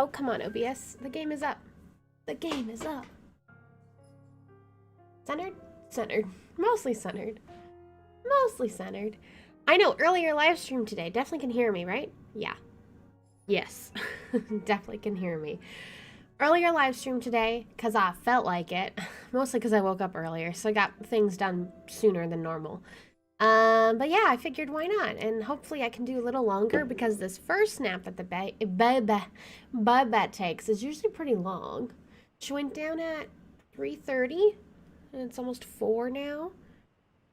Oh, come on, OBS. The game is up. The game is up. Centered? Centered. Mostly centered. Mostly centered. I know, earlier live stream today. Definitely can hear me, right? Yeah. Yes. Definitely can hear me. Earlier live stream today, because I felt like it. Mostly because I woke up earlier, so I got things done sooner than normal. But yeah, I figured why not? And hopefully I can do a little longer because this first nap that the Babette takes is usually pretty long. She went down at 3:30, and it's almost 4 now.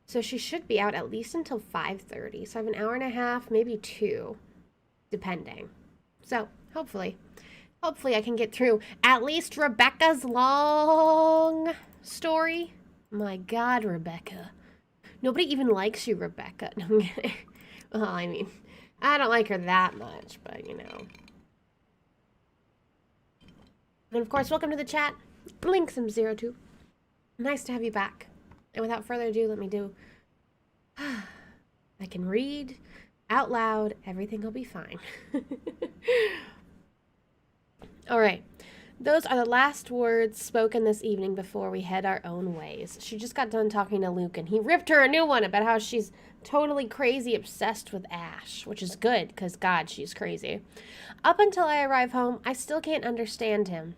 So she should be out at least until 5:30. So I have an hour and a half, maybe 2, depending. So hopefully I can get through at least Rebecca's long story. My God, Rebecca. Nobody even likes you, Rebecca. No, I'm kidding. Well, I mean, I don't like her that much, but you know. And of course, welcome to the chat, Blinksome02. Nice to have you back. And without further ado, let me do. I can read out loud. Everything will be fine. All right. Those are the last words spoken this evening before we head our own ways. She just got done talking to Luke, and he ripped her a new one about how she's totally crazy obsessed with Ash, which is good, because, God, she's crazy. Up until I arrive home, I still can't understand him.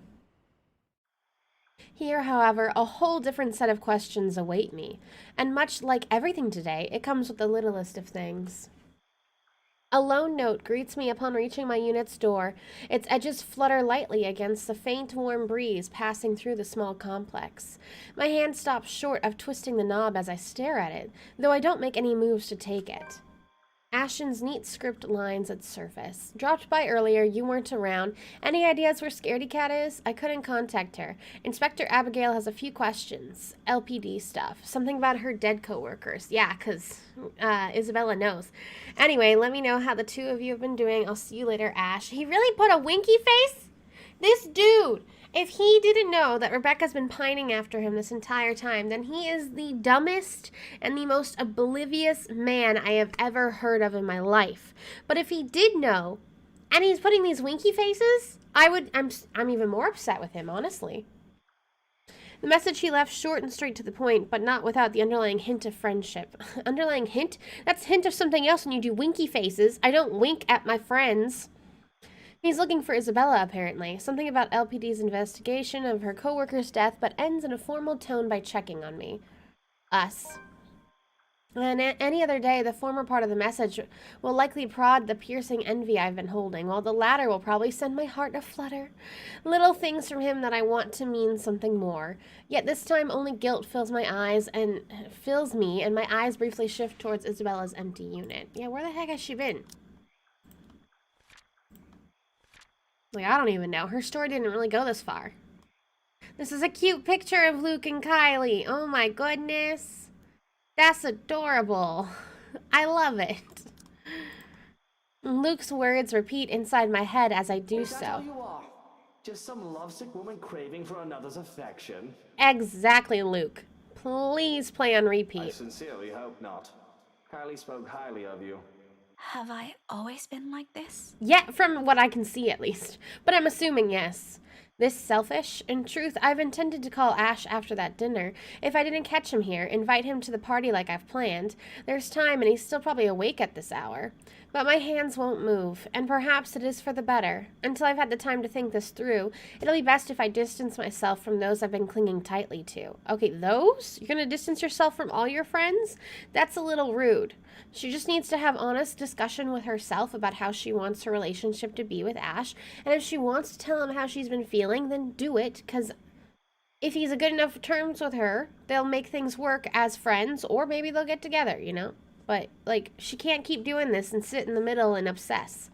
Here, however, a whole different set of questions await me, and much like everything today, it comes with the littlest of things. A lone note greets me upon reaching my unit's door. Its edges flutter lightly against the faint, warm breeze passing through the small complex. My hand stops short of twisting the knob as I stare at it, though I don't make any moves to take it. Ashton's neat script lines at surface. Dropped by earlier, you weren't around. Any ideas where Scaredy Cat is? I couldn't contact her. Inspector Abigail has a few questions. LPD stuff. Something about her dead co-workers. Yeah, because Isabella knows. Anyway, let me know how the two of you have been doing. I'll see you later, Ash. He really put a winky face? This dude! If he didn't know that Rebecca's been pining after him this entire time, then he is the dumbest and the most oblivious man I have ever heard of in my life. But if he did know, and he's putting these winky faces, I'm even more upset with him, honestly. The message he left short and straight to the point, but not without the underlying hint of friendship. Underlying hint? That's hint of something else when you do winky faces. I don't wink at my friends. He's looking for Isabella, apparently. Something about LPD's investigation of her co-worker's death, but ends in a formal tone by checking on me. Us. And any other day, the former part of the message will likely prod the piercing envy I've been holding, while the latter will probably send my heart aflutter. Little things from him that I want to mean something more. Yet this time only guilt fills me, and my eyes briefly shift towards Isabella's empty unit. Yeah, where the heck has she been? Like, I don't even know. Her story didn't really go this far. This is a cute picture of Luke and Kylie. Oh my goodness. That's adorable. I love it. Luke's words repeat inside my head as I do so. Is that all you are? Just some lovesick woman craving for another's affection? Exactly, Luke. Please play on repeat. I sincerely hope not. Kylie spoke highly of you. Have I always been like this? Yeah, from what I can see at least. But I'm assuming yes. This selfish? In truth, I've intended to call Ash after that dinner. If I didn't catch him here, invite him to the party like I've planned. There's time and he's still probably awake at this hour. But my hands won't move, and perhaps it is for the better. Until I've had the time to think this through, it'll be best if I distance myself from those I've been clinging tightly to. Okay, those? You're gonna distance yourself from all your friends? That's a little rude. She just needs to have honest discussion with herself about how she wants her relationship to be with Ash, and if she wants to tell him how she's been feeling, then do it, because if he's a good enough terms with her, they'll make things work as friends, or maybe they'll get together, you know? But, like, she can't keep doing this and sit in the middle and obsess.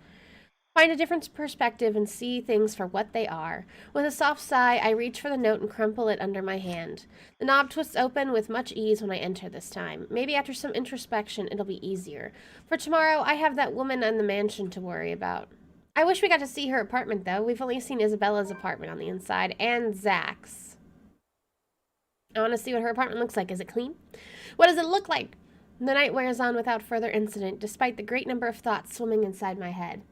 Find a different perspective and see things for what they are. With a soft sigh, I reach for the note and crumple it under my hand. The knob twists open with much ease when I enter this time. Maybe after some introspection, it'll be easier. For tomorrow, I have that woman in the mansion to worry about. I wish we got to see her apartment, though. We've only seen Isabella's apartment on the inside, and Zach's. I want to see what her apartment looks like. Is it clean? What does it look like? The night wears on without further incident, despite the great number of thoughts swimming inside my head.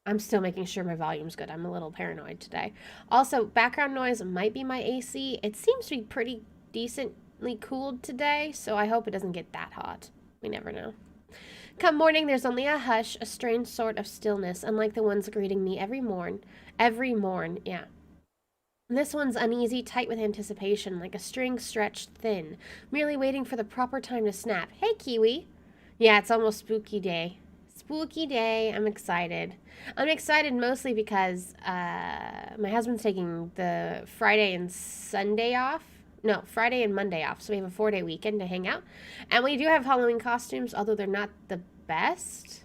I'm still making sure my volume's good. I'm a little paranoid today. Also, background noise might be my AC. It seems to be pretty decently cooled today, so I hope it doesn't get that hot. We never know. Come morning, there's only a hush, a strange sort of stillness, unlike the ones greeting me every morn. Every morn, yeah. This one's uneasy, tight with anticipation, like a string stretched thin, merely waiting for the proper time to snap. Hey, Kiwi. Yeah, it's almost spooky day. Spooky day. I'm excited. I'm excited mostly because my husband's taking the Friday and Sunday off. No, Friday and Monday off. So we have a 4-day weekend to hang out. And we do have Halloween costumes, although they're not the best.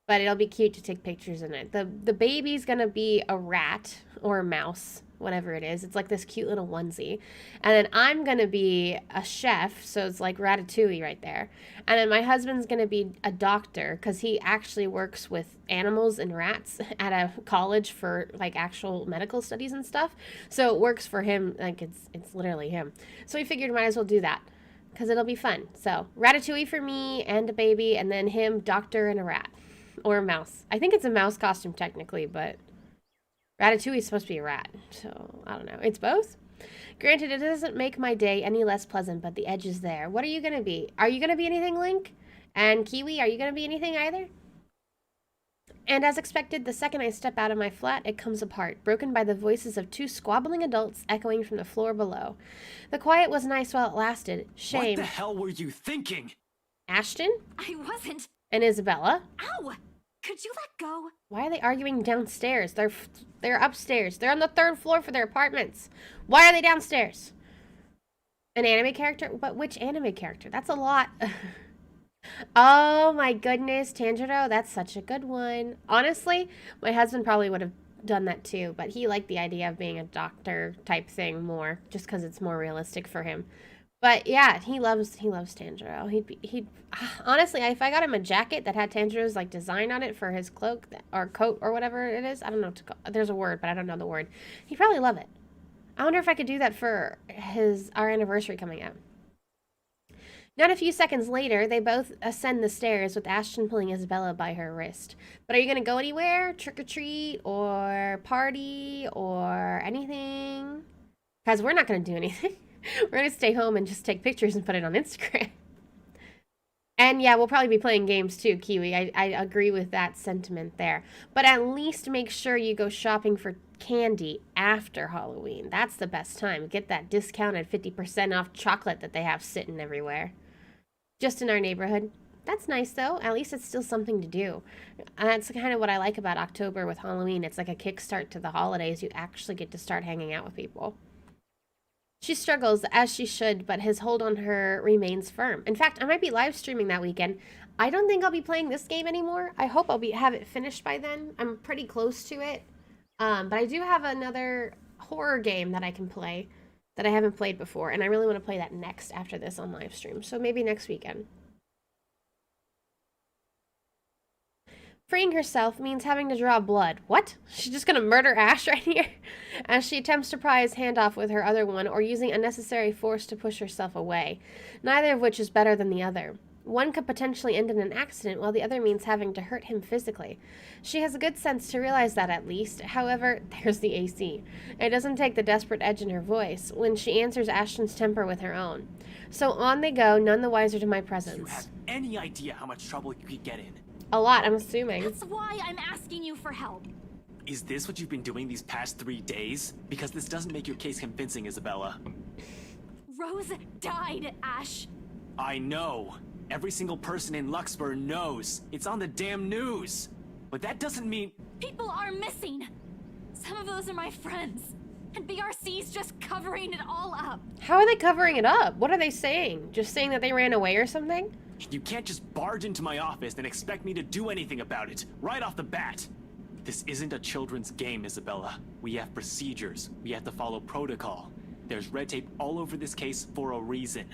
But it'll be cute to take pictures in it. The baby's gonna be a rat or a mouse, whatever it is. It's like this cute little onesie. And then I'm gonna be a chef, so it's like Ratatouille right there. And then my husband's gonna be a doctor because he actually works with animals and rats at a college for like actual medical studies and stuff. So it works for him, like it's literally him. So we figured might as well do that because it'll be fun. So Ratatouille for me and a baby, and then him, doctor, and a rat. Or a mouse. I think it's a mouse costume technically, but Ratatouille is supposed to be a rat. So, I don't know. It's both? Granted, it doesn't make my day any less pleasant, but the edge is there. What are you going to be? Are you going to be anything, Link? And Kiwi, are you going to be anything either? And as expected, the second I step out of my flat, it comes apart, broken by the voices of 2 squabbling adults echoing from the floor below. The quiet was nice while it lasted. Shame. What the hell were you thinking? Ashton? I wasn't. And Isabella? Ow! Could you let go? Why are they arguing downstairs? They're upstairs. They're on the 3rd floor for their apartments. Why are they downstairs? An anime character? But which anime character? That's a lot. Oh my goodness, Tanjiro, that's such a good one. Honestly, my husband probably would have done that too, but he liked the idea of being a doctor type thing more, just because it's more realistic for him. But yeah, he loves Tanjiro. He'd honestly, if I got him a jacket that had Tanjiro's like design on it for his cloak or coat or whatever it is, I don't know what to call. There's a word, but I don't know the word. He'd probably love it. I wonder if I could do that for our anniversary coming up. Not a few seconds later, they both ascend the stairs with Ashton pulling Isabella by her wrist. But are you gonna go anywhere? Trick or treat or party or anything? Because we're not gonna do anything. We're going to stay home and just take pictures and put it on Instagram. And yeah, we'll probably be playing games too, Kiwi. I agree with that sentiment there. But at least make sure you go shopping for candy after Halloween. That's the best time. Get that discounted 50% off chocolate that they have sitting everywhere. Just in our neighborhood. That's nice though. At least it's still something to do. That's kind of what I like about October with Halloween. It's like a kickstart to the holidays. You actually get to start hanging out with people. She struggles, as she should, but his hold on her remains firm. In fact, I might be live streaming that weekend. I don't think I'll be playing this game anymore. I hope I'll have it finished by then. I'm pretty close to it. But I do have another horror game that I can play that I haven't played before, and I really want to play that next after this on live stream. So maybe next weekend. Freeing herself means having to draw blood. What? She's just gonna murder Ash right here? As she attempts to pry his hand off with her other one, or using unnecessary force to push herself away. Neither of which is better than the other. One could potentially end in an accident, while the other means having to hurt him physically. She has a good sense to realize that at least. However, there's the AC. It doesn't take the desperate edge in her voice, when she answers Ashton's temper with her own. So on they go, none the wiser to my presence. You have any idea how much trouble you could get in? A lot, I'm assuming. That's why I'm asking you for help. Is this what you've been doing these past 3 days? Because this doesn't make your case convincing, Isabella. Rose died, Ash. I know. Every single person in Luxburg knows. It's on the damn news. But that doesn't mean... People are missing. Some of those are my friends. And BRC's just covering it all up. How are they covering it up? What are they saying? Just saying that they ran away or something? You can't just barge into my office and expect me to do anything about it, right off the bat. This isn't a children's game, Isabella. We have procedures. We have to follow protocol. There's red tape all over this case for a reason.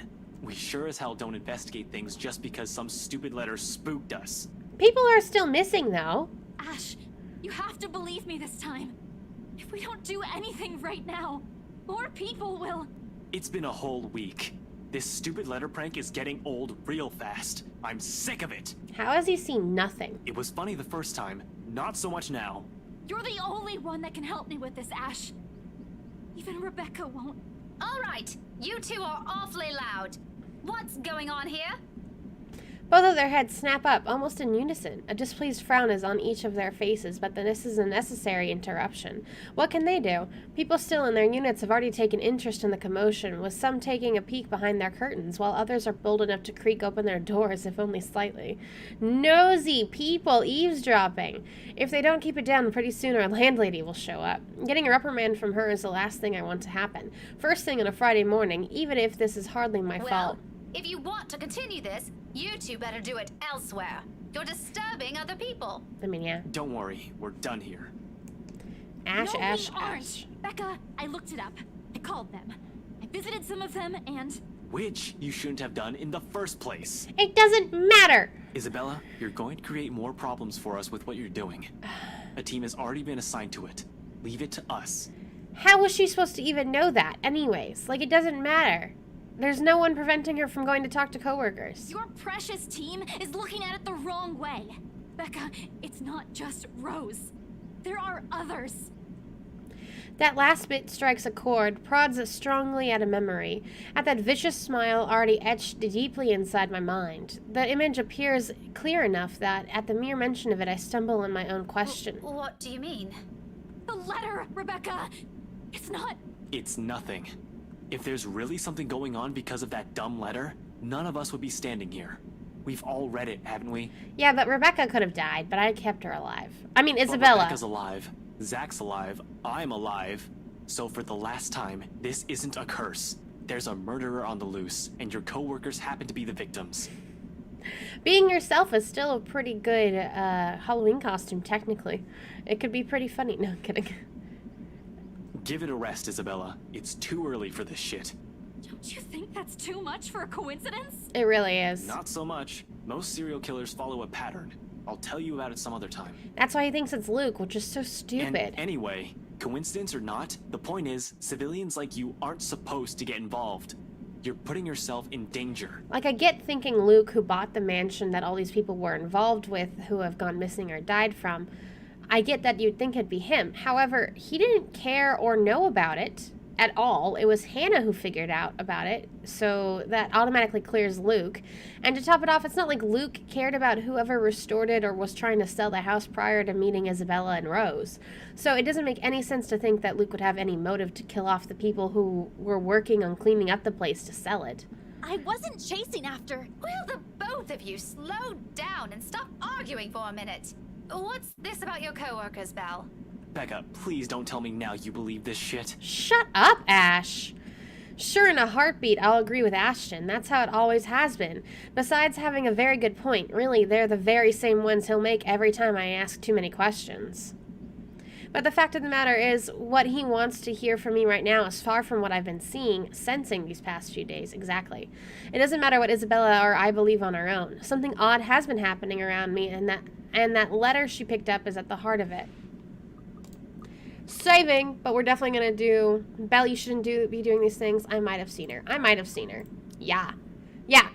We sure as hell don't investigate things just because some stupid letter spooked us. People are still missing, though. Ash, you have to believe me this time. If we don't do anything right now, more people will... It's been a whole week. This stupid letter prank is getting old real fast. I'm sick of it. How has he seen nothing? It was funny the first time, not so much now. You're the only one that can help me with this, Ash. Even Rebecca won't. All right, you two are awfully loud. What's going on here? Both of their heads snap up, almost in unison. A displeased frown is on each of their faces, but this is a necessary interruption. What can they do? People still in their units have already taken interest in the commotion, with some taking a peek behind their curtains, while others are bold enough to creak open their doors, if only slightly. Nosy people eavesdropping! If they don't keep it down, pretty soon our landlady will show up. Getting a reprimand from her is the last thing I want to happen. First thing on a Friday morning, even if this is hardly my fault. If you want to continue this, you two better do it elsewhere. You're disturbing other people. I mean, yeah. Don't worry, we're done here. Ash, No, Ash, we aren't. Ash. Becca, I looked it up. I called them. I visited some of them, and Which you shouldn't have done in the first place. It doesn't matter! Isabella, you're going to create more problems for us with what you're doing. A team has already been assigned to it. Leave it to us. How was she supposed to even know that, anyways? Like, it doesn't matter. There's no one preventing her from going to talk to coworkers. your precious team is looking at it the wrong way. Becca, it's not just Rose. There are others. That last bit strikes a chord, prods us strongly at a memory, at that vicious smile already etched deeply inside my mind. The image appears clear enough that, at the mere mention of it, I stumble on my own question. What do you mean? The letter, Rebecca! It's not... It's nothing. If there's really something going on because of that dumb letter, none of us would be standing here. We've all read it, haven't we? Yeah, but Rebecca could have died, but I kept her alive. I mean, But Isabella. Rebecca's alive. Zach's alive. I'm alive. So for the last time, this isn't a curse. There's a murderer on the loose, and your coworkers happen to be the victims. Being yourself is still a pretty good Halloween costume, technically. It could be pretty funny. No, I'm kidding. Give it a rest, Isabella. It's too early for this shit. Don't you think that's too much for a coincidence? It really is. Not so much. Most serial killers follow a pattern. I'll tell you about it some other time. That's why he thinks it's Luke, which is so And stupid. anyway, coincidence or not, the point is, civilians like you aren't supposed to get involved. You're putting yourself in danger. Like, I get thinking Luke, who bought the mansion that all these people were involved with, who have gone missing or died from, I get that you'd think it'd be him. However, he didn't care or know about it at all. It was Hannah who figured out about it, so that automatically clears Luke. And to top it off, it's not like Luke cared about whoever restored it or was trying to sell the house prior to meeting Isabella and Rose. So it doesn't make any sense to think that Luke would have any motive to kill off the people who were working on cleaning up the place to sell it. I wasn't chasing after... Will the both of you slow down and stop arguing for a minute? What's this about your coworkers, Belle? Becca, please don't tell me now you believe this shit. Shut up, Ash. Sure, in a heartbeat, I'll agree with Ashton. That's how it always has been. Besides having a very good point, really, they're the very same ones he'll make every time I ask too many questions. But the fact of the matter is, what he wants to hear from me right now is far from what I've been seeing, sensing these past few days, exactly. It doesn't matter what Isabella or I believe on our own. Something odd has been happening around me, and that letter she picked up is at the heart of it. Saving, but we're definitely gonna do... Belle, you shouldn't be doing these things. I might have seen her. Yeah. Yeah.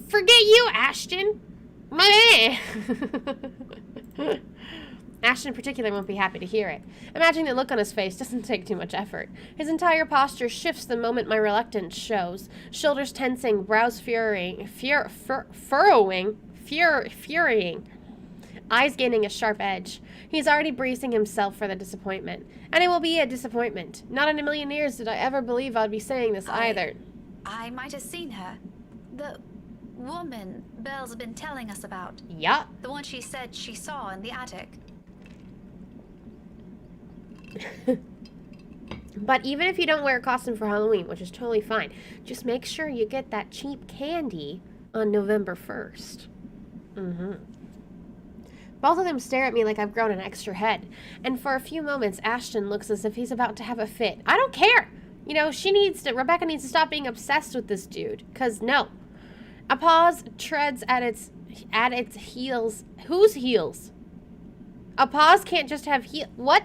Forget you, Ashton. Ashton in particular won't be happy to hear it. Imagining the look on his face doesn't take too much effort. His entire posture shifts the moment my reluctance shows. Shoulders tensing, brows furrowing, eyes gaining a sharp edge. He's already bracing himself for the disappointment. And it will be a disappointment. Not in a million years did I ever believe I'd be saying this either. I might have seen her. The woman Belle's been telling us about. Yeah. The one she said she saw in the attic. But even if you don't wear a costume for Halloween, which is totally fine, just make sure you get that cheap candy on November 1st. Both of them stare at me like I've grown an extra head. And for a few moments, Ashton looks as if he's about to have a fit. I don't care! You know, Rebecca needs to stop being obsessed with this dude. 'Cause no. A pause treads at its heels. Whose heels? A pause can't just have what?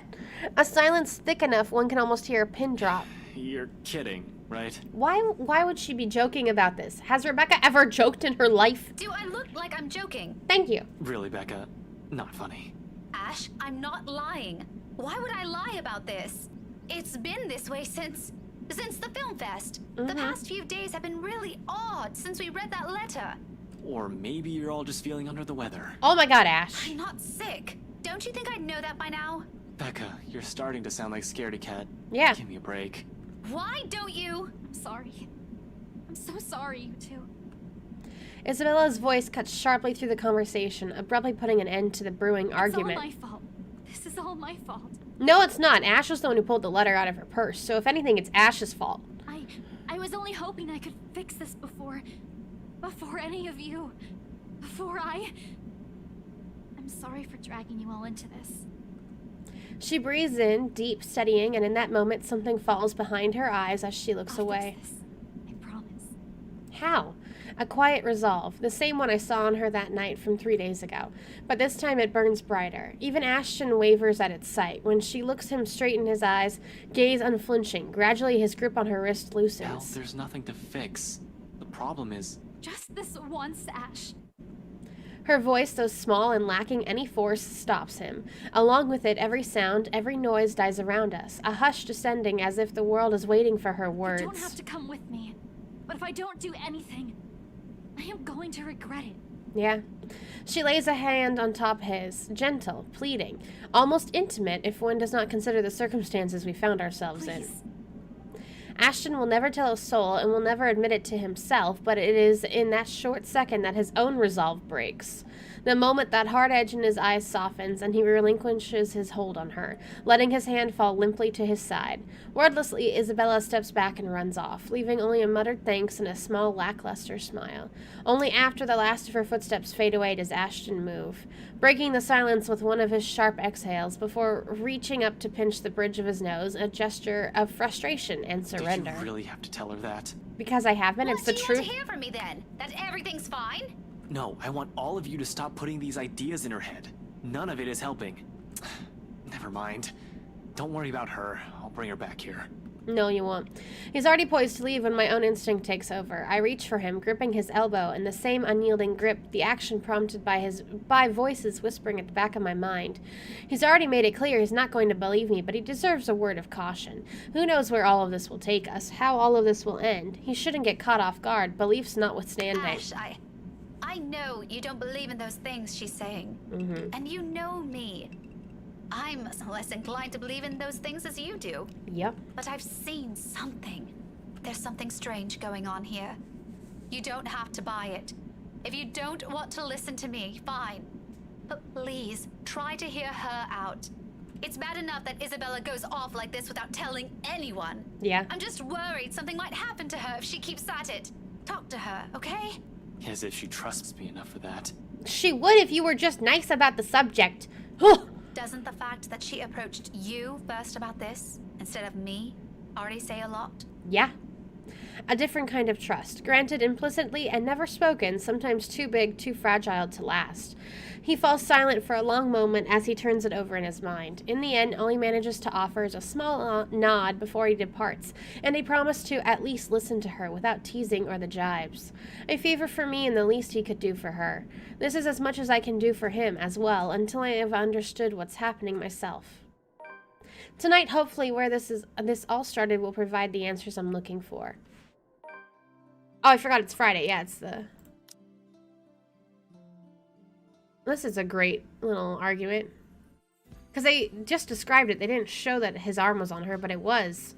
A silence thick enough one can almost hear a pin drop. You're kidding, right? Why would she be joking about this? Has Rebecca ever joked in her life? Do I look like I'm joking? Thank you. Really, Becca? Not funny. Ash, I'm not lying. Why would I lie about this? It's been this way since the film fest. The past few days have been really odd since we read that letter. Or maybe you're all just feeling under the weather. Oh my god, Ash. I'm not sick. Don't you think I'd know that by now? Becca, you're starting to sound like Scaredy Cat. Yeah. Give me a break. Why don't you? I'm sorry. I'm so sorry, you two. Isabella's voice cuts sharply through the conversation, abruptly putting an end to the brewing argument. It's all my fault. This is all my fault. No, it's not. Ash was the one who pulled the letter out of her purse, so if anything, it's Ash's fault. I was only hoping I could fix this before any of you. I'm sorry for dragging you all into this. She breathes in, deep, steadying, and in that moment, something falls behind her eyes as she looks I'll away. fix this. I promise. How? A quiet resolve, the same one I saw on her that night from 3 days ago. But this time it burns brighter. Even Ashton wavers at its sight. When she looks him straight in his eyes, gaze unflinching, gradually his grip on her wrist Belle, loosens. there's nothing to fix. The problem is... Just this once, Ash. Her voice, though small and lacking any force, stops him. Along with it, every sound, every noise dies around us, a hush descending as if the world is waiting for her words. You don't have to come with me. But if I don't do anything, I am going to regret it. Yeah. She lays a hand on top his, gentle, pleading, almost intimate if one does not consider the circumstances we found ourselves in. Please. Ashton will never tell a soul and will never admit it to himself, but it is in that short second that his own resolve breaks. The moment that hard edge in his eyes softens and he relinquishes his hold on her, letting his hand fall limply to his side. Wordlessly, Isabella steps back and runs off, leaving only a muttered thanks and a small lackluster smile. Only after the last of her footsteps fade away does Ashton move, breaking the silence with one of his sharp exhales before reaching up to pinch the bridge of his nose, a gesture of frustration and surrender. Did you really have to tell her that? Because I have been, What it's the do you truth. want to hear from me then? That everything's fine? No, I want all of you to stop putting these ideas in her head. None of it is helping. Never mind. Don't worry about her. I'll bring her back here. No, you won't. He's already poised to leave when my own instinct takes over. I reach for him, gripping his elbow, in the same unyielding grip, the action prompted by voices whispering at the back of my mind. He's already made it clear he's not going to believe me, but he deserves a word of caution. Who knows where all of this will take us, how all of this will end. He shouldn't get caught off guard, beliefs notwithstanding. Ash, I know you don't believe in those things she's saying. And you know me. I'm less inclined to believe in those things as you do. Yep. But I've seen something. There's something strange going on here. You don't have to buy it. If you don't want to listen to me, fine. But please, try to hear her out. It's bad enough that Isabella goes off like this without telling anyone. Yeah. I'm just worried something might happen to her if she keeps at it. Talk to her, okay? As if she trusts me enough for that. She would if you were just nice about the subject. Huh. Doesn't the fact that she approached you first about this, instead of me, already say a lot? Yeah. A different kind of trust, granted implicitly and never spoken, sometimes too big, too fragile to last. He falls silent for a long moment as he turns it over in his mind. In the end, all he manages to offer is a small nod before he departs, and a promise to at least listen to her without teasing or the jibes. A favor for me and the least he could do for her. This is as much as I can do for him as well, until I have understood what's happening myself. Tonight, hopefully, where this all started will provide the answers I'm looking for. Oh, I forgot it's Friday. Yeah, it's the... This is a great little argument. Because they just described it. They didn't show that his arm was on her, but it was.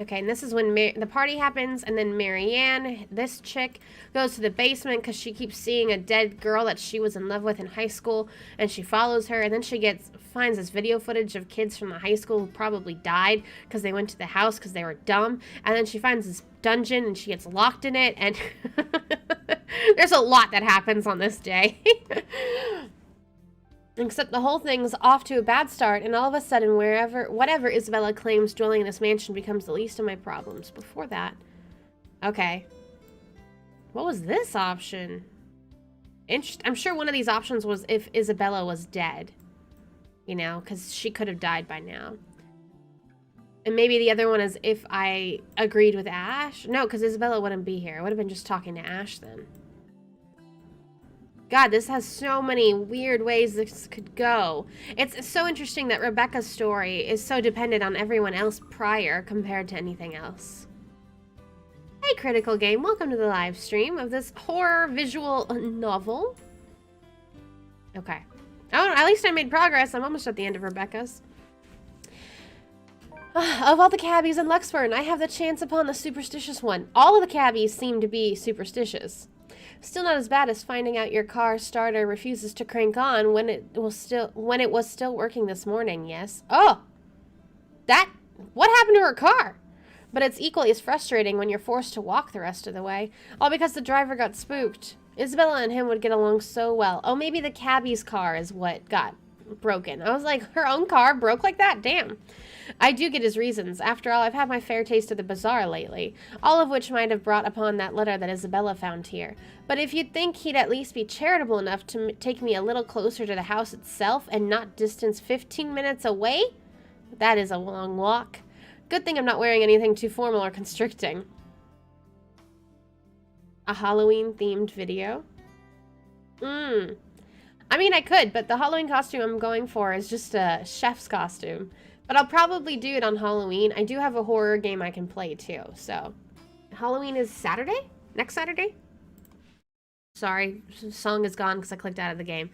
Okay, and this is when the party happens, and then Marianne, this chick, goes to the basement because she keeps seeing a dead girl that she was in love with in high school, and she follows her, and then she finds this video footage of kids from the high school who probably died because they went to the house because they were dumb, and then she finds this dungeon, and she gets locked in it, and there's a lot that happens on this day. Except the whole thing's off to a bad start, and all of a sudden, whatever Isabella claims dwelling in this mansion becomes the least of my problems. Before that... Okay. What was this option? I'm sure one of these options was if Isabella was dead. You know, because she could have died by now. And maybe the other one is if I agreed with Ash? No, because Isabella wouldn't be here. I would have been just talking to Ash then. God, this has so many weird ways this could go. It's so interesting that Rebecca's story is so dependent on everyone else prior compared to anything else. Hey, Critical Game, welcome to the live stream of this horror visual novel. Okay. Oh, at least I made progress. I'm almost at the end of Rebecca's. Of all the cabbies in Luxburn, I have the chance upon the superstitious one. All of the cabbies seem to be superstitious. Still not as bad as finding out your car starter refuses to crank on when it was still working this morning, yes. Oh! What happened to her car? But it's equally as frustrating when you're forced to walk the rest of the way, all because the driver got spooked. Isabella and him would get along so well. Oh, maybe the cabbie's car is what got broken. I was like, her own car broke like that? Damn. I do get his reasons. After all, I've had my fair taste of the bazaar lately, all of which might have brought upon that letter that Isabella found here. But if you'd think he'd at least be charitable enough to take me a little closer to the house itself and not distance 15 minutes away? That is a long walk. Good thing I'm not wearing anything too formal or constricting. A Halloween-themed video? I mean, I could, but the Halloween costume I'm going for is just a chef's costume. But I'll probably do it on Halloween. I do have a horror game I can play, too, so. Halloween is Saturday? Next Saturday? Sorry, song is gone because I clicked out of the game.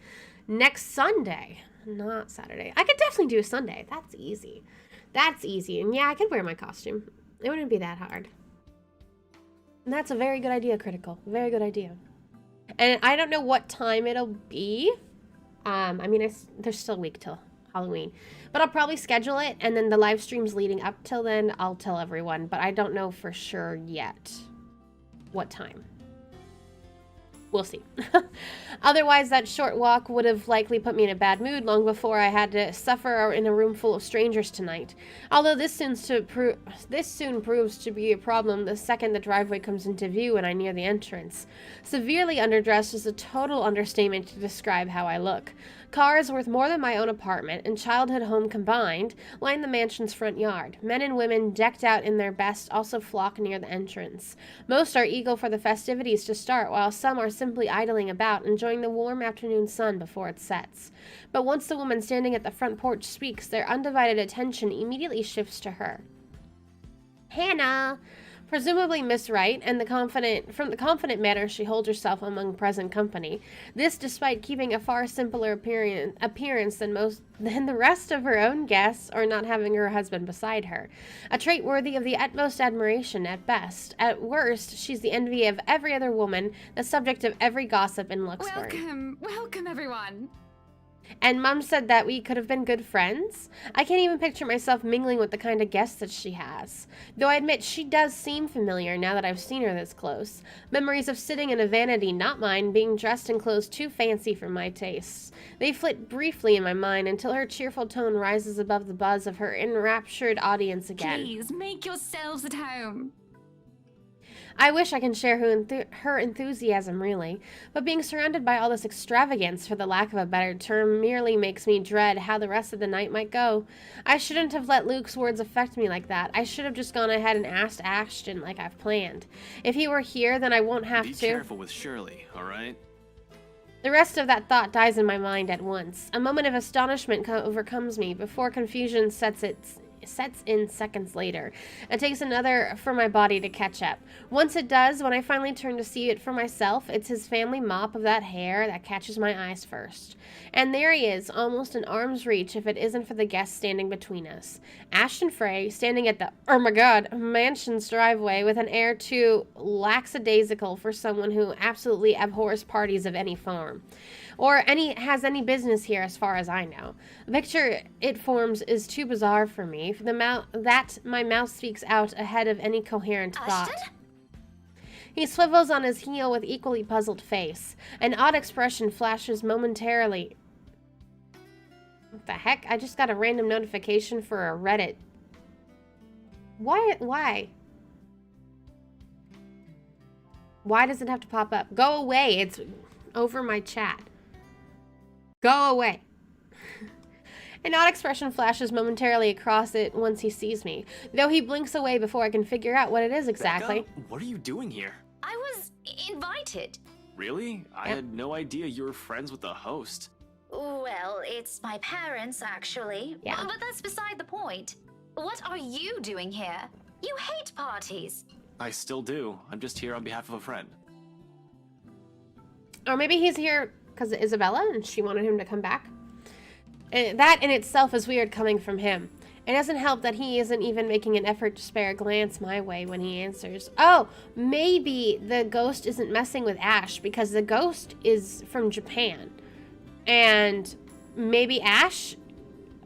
Next Sunday, not Saturday. I could definitely do a Sunday. That's easy. That's easy. And yeah, I could wear my costume. It wouldn't be that hard. And that's a very good idea, Critical. Very good idea. And I don't know what time it'll be. I mean, there's still a week till Halloween. But I'll probably schedule it, and then the live streams leading up till then, I'll tell everyone. But I don't know for sure yet what time. We'll see. Otherwise, that short walk would have likely put me in a bad mood long before I had to suffer in a room full of strangers tonight. Although this soon proves to be a problem the second the driveway comes into view and I near the entrance. Severely underdressed is a total understatement to describe how I look. Cars worth more than my own apartment and childhood home combined line the mansion's front yard. Men and women decked out in their best also flock near the entrance. Most are eager for the festivities to start, while some are simply idling about, enjoying the warm afternoon sun before it sets. But once the woman standing at the front porch speaks, their undivided attention immediately shifts to her. Hannah! Presumably Miss Wright, and from the confident manner she holds herself among present company. This despite keeping a far simpler appearance than the rest of her own guests, or not having her husband beside her. A trait worthy of the utmost admiration at best. At worst, she's the envy of every other woman, the subject of every gossip in Luxburn. Welcome everyone. And Mum said that we could have been good friends. I can't even picture myself mingling with the kind of guests that she has. Though I admit she does seem familiar now that I've seen her this close. Memories of sitting in a vanity, not mine, being dressed in clothes too fancy for my tastes. They flit briefly in my mind until her cheerful tone rises above the buzz of her enraptured audience again. Please, make yourselves at home. I wish I can share her enthusiasm, really, but being surrounded by all this extravagance, for the lack of a better term, merely makes me dread how the rest of the night might go. I shouldn't have let Luke's words affect me like that. I should have just gone ahead and asked Ashton like I've planned. If he were here, then I won't have to. Be careful with Shirley, all right? The rest of that thought dies in my mind at once. A moment of astonishment overcomes me before confusion sets in seconds later. It takes another for my body to catch up. Once it does, when I finally turn to see it for myself, it's his family mop of that hair that catches my eyes first. And there he is, almost an arm's reach if it isn't for the guest standing between us. Ashton Frey, standing at the, oh my god, mansion's driveway with an air too lackadaisical for someone who absolutely abhors parties of any form. Or has any business here as far as I know. The picture it forms is too bizarre for me, that my mouth speaks out ahead of any coherent thought. Ashton? He swivels on his heel with equally puzzled face. An odd expression flashes momentarily. What the heck? I just got a random notification for a Reddit. Why? Why does it have to pop up? Go away. It's over my chat. Go away. An odd expression flashes momentarily across it once he sees me, though he blinks away before I can figure out what it is exactly. Becca, what are you doing here? I was invited. Really? I Yep. had no idea you were friends with the host. Well, it's my parents, actually. Yeah. But that's beside the point. What are you doing here? You hate parties. I still do. I'm just here on behalf of a friend. Or maybe he's here because of Isabella and she wanted him to come back. And that in itself is weird coming from him. It doesn't help that he isn't even making an effort to spare a glance my way when he answers. Oh, maybe the ghost isn't messing with Ash because the ghost is from Japan. And maybe Ash,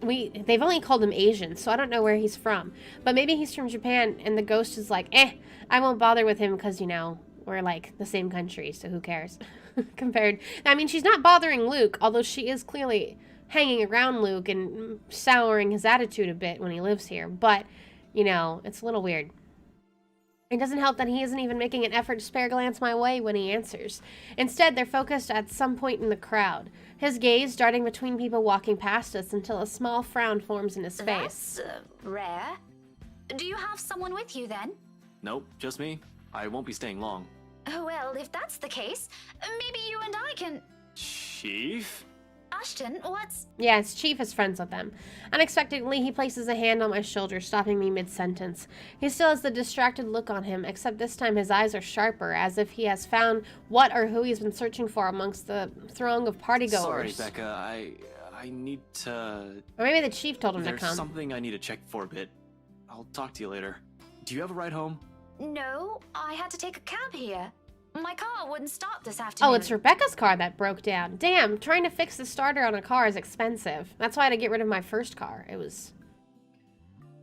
they've only called him Asian, so I don't know where he's from. But maybe he's from Japan and the ghost is like, I won't bother with him because, you know, we're like the same country, so who cares? Compared, I mean, she's not bothering Luke, although she is clearly hanging around Luke and souring his attitude a bit when he lives here. But, you know, it's a little weird. It doesn't help that he isn't even making an effort to spare a glance my way when he answers. Instead, they're focused at some point in the crowd, his gaze darting between people walking past us until a small frown forms in his face. That's rare. Do you have someone with you then? Nope, just me. I won't be staying long. Oh, well, if that's the case, maybe you and I can... Chief? Ashton, what's... Yes, Chief is friends with them. Unexpectedly, he places a hand on my shoulder, stopping me mid-sentence. He still has the distracted look on him, except this time his eyes are sharper, as if he has found what or who he's been searching for amongst the throng of partygoers. Sorry, Becca. I need to... Or maybe the Chief told him to There's come. something I need to check for a bit. I'll talk to you later. Do you have a ride home? No, I had to take a cab here. My car wouldn't start this afternoon. Oh, it's Rebecca's car that broke down. Damn, trying to fix the starter on a car is expensive. That's why I had to get rid of my first car. It was...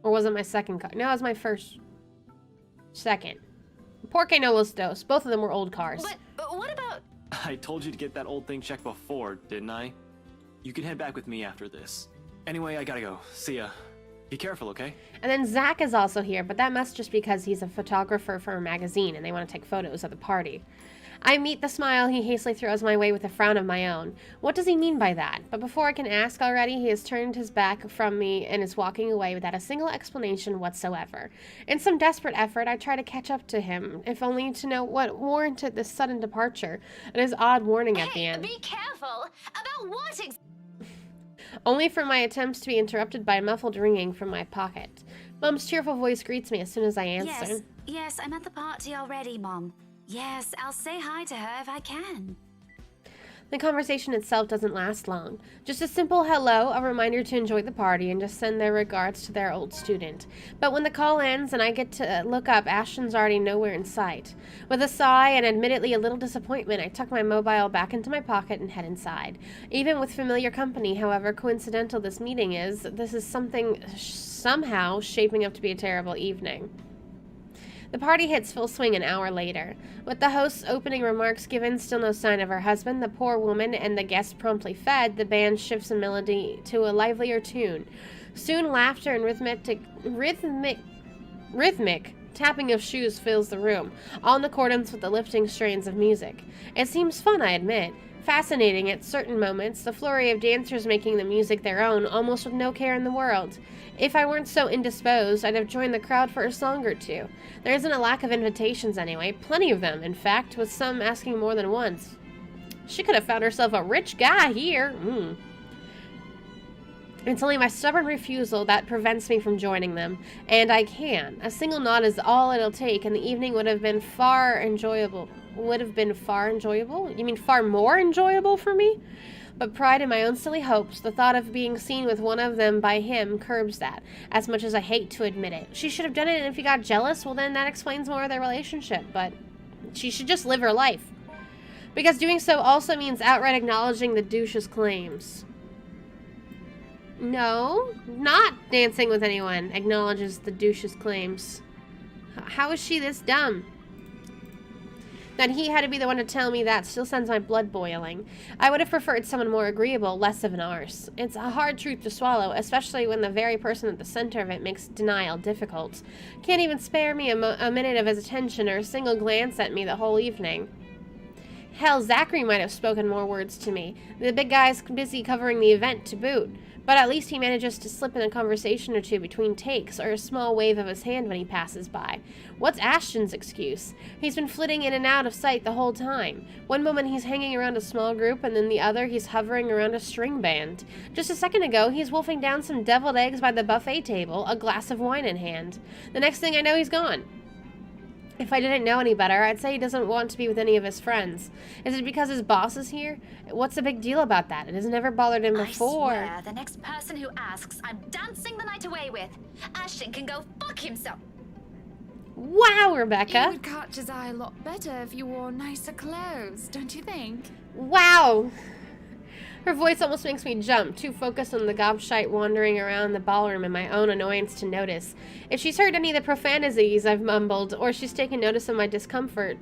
Or was it my second car? No, it was my first... Second. Porque no los dos. Both of them were old cars. But what about... I told you to get that old thing checked before, didn't I? You can head back with me after this. Anyway, I gotta go. See ya. Be careful, okay? And then Zach is also here, but that must just because he's a photographer for a magazine and they want to take photos of the party. I meet the smile he hastily throws my way with a frown of my own. What does he mean by that? But before I can ask already, he has turned his back from me and is walking away without a single explanation whatsoever. In some desperate effort, I try to catch up to him, if only to know what warranted this sudden departure and his odd warning at the end. Be careful! About what exactly? Only for my attempts to be interrupted by a muffled ringing from my pocket. Mom's cheerful voice greets me as soon as I answer. Yes, I'm at the party already, Mom. Yes, I'll say hi to her if I can. The conversation itself doesn't last long. Just a simple hello, a reminder to enjoy the party, and just send their regards to their old student. But when the call ends and I get to look up, Ashton's already nowhere in sight. With a sigh and admittedly a little disappointment, I tuck my mobile back into my pocket and head inside. Even with familiar company, however coincidental this meeting is, this is somehow shaping up to be a terrible evening. The party hits full swing an hour later. With the host's opening remarks given, still no sign of her husband, the poor woman, and the guests promptly fed, the band shifts a melody to a livelier tune. Soon laughter and rhythmic tapping of shoes fills the room, all in accordance with the lifting strains of music. It seems fun, I admit. Fascinating at certain moments, the flurry of dancers making the music their own, almost with no care in the world. If I weren't so indisposed, I'd have joined the crowd for a song or two. There isn't a lack of invitations anyway, plenty of them, in fact, with some asking more than once. She could have found herself a rich guy here. It's only my stubborn refusal that prevents me from joining them, and I can. A single nod is all it'll take, and the evening would have been far enjoyable. You mean far more enjoyable for me? But pride in my own silly hopes, the thought of being seen with one of them by him curbs that, as much as I hate to admit it. She should have done it, and if he got jealous, well then that explains more of their relationship, but she should just live her life. Because doing so also means outright acknowledging the douche's claims. No, not dancing with anyone acknowledges the douche's claims. How is she this dumb? That he had to be the one to tell me that still sends my blood boiling. I would have preferred someone more agreeable, less of an arse. It's a hard truth to swallow, especially when the very person at the center of it makes denial difficult. Can't even spare me a minute of his attention or a single glance at me the whole evening. Hell, Zachary might have spoken more words to me. The big guy's busy covering the event to boot. But at least he manages to slip in a conversation or two between takes, or a small wave of his hand when he passes by. What's Ashton's excuse? He's been flitting in and out of sight the whole time. One moment he's hanging around a small group, and then the other he's hovering around a string band. Just a second ago, he's wolfing down some deviled eggs by the buffet table, a glass of wine in hand. The next thing I know, he's gone. If I didn't know any better, I'd say he doesn't want to be with any of his friends. Is it because his boss is here? What's the big deal about that? It has never bothered him before. I swear, the next person who asks, I'm dancing the night away with. Ashton can go fuck himself. Wow, You Rebecca. would catch his eye a lot better if you wore nicer clothes, don't you think? Wow. Her voice almost makes me jump, too focused on the gobshite wandering around the ballroom and my own annoyance to notice. If she's heard any of the profanities I've mumbled, or she's taken notice of my discomfiture?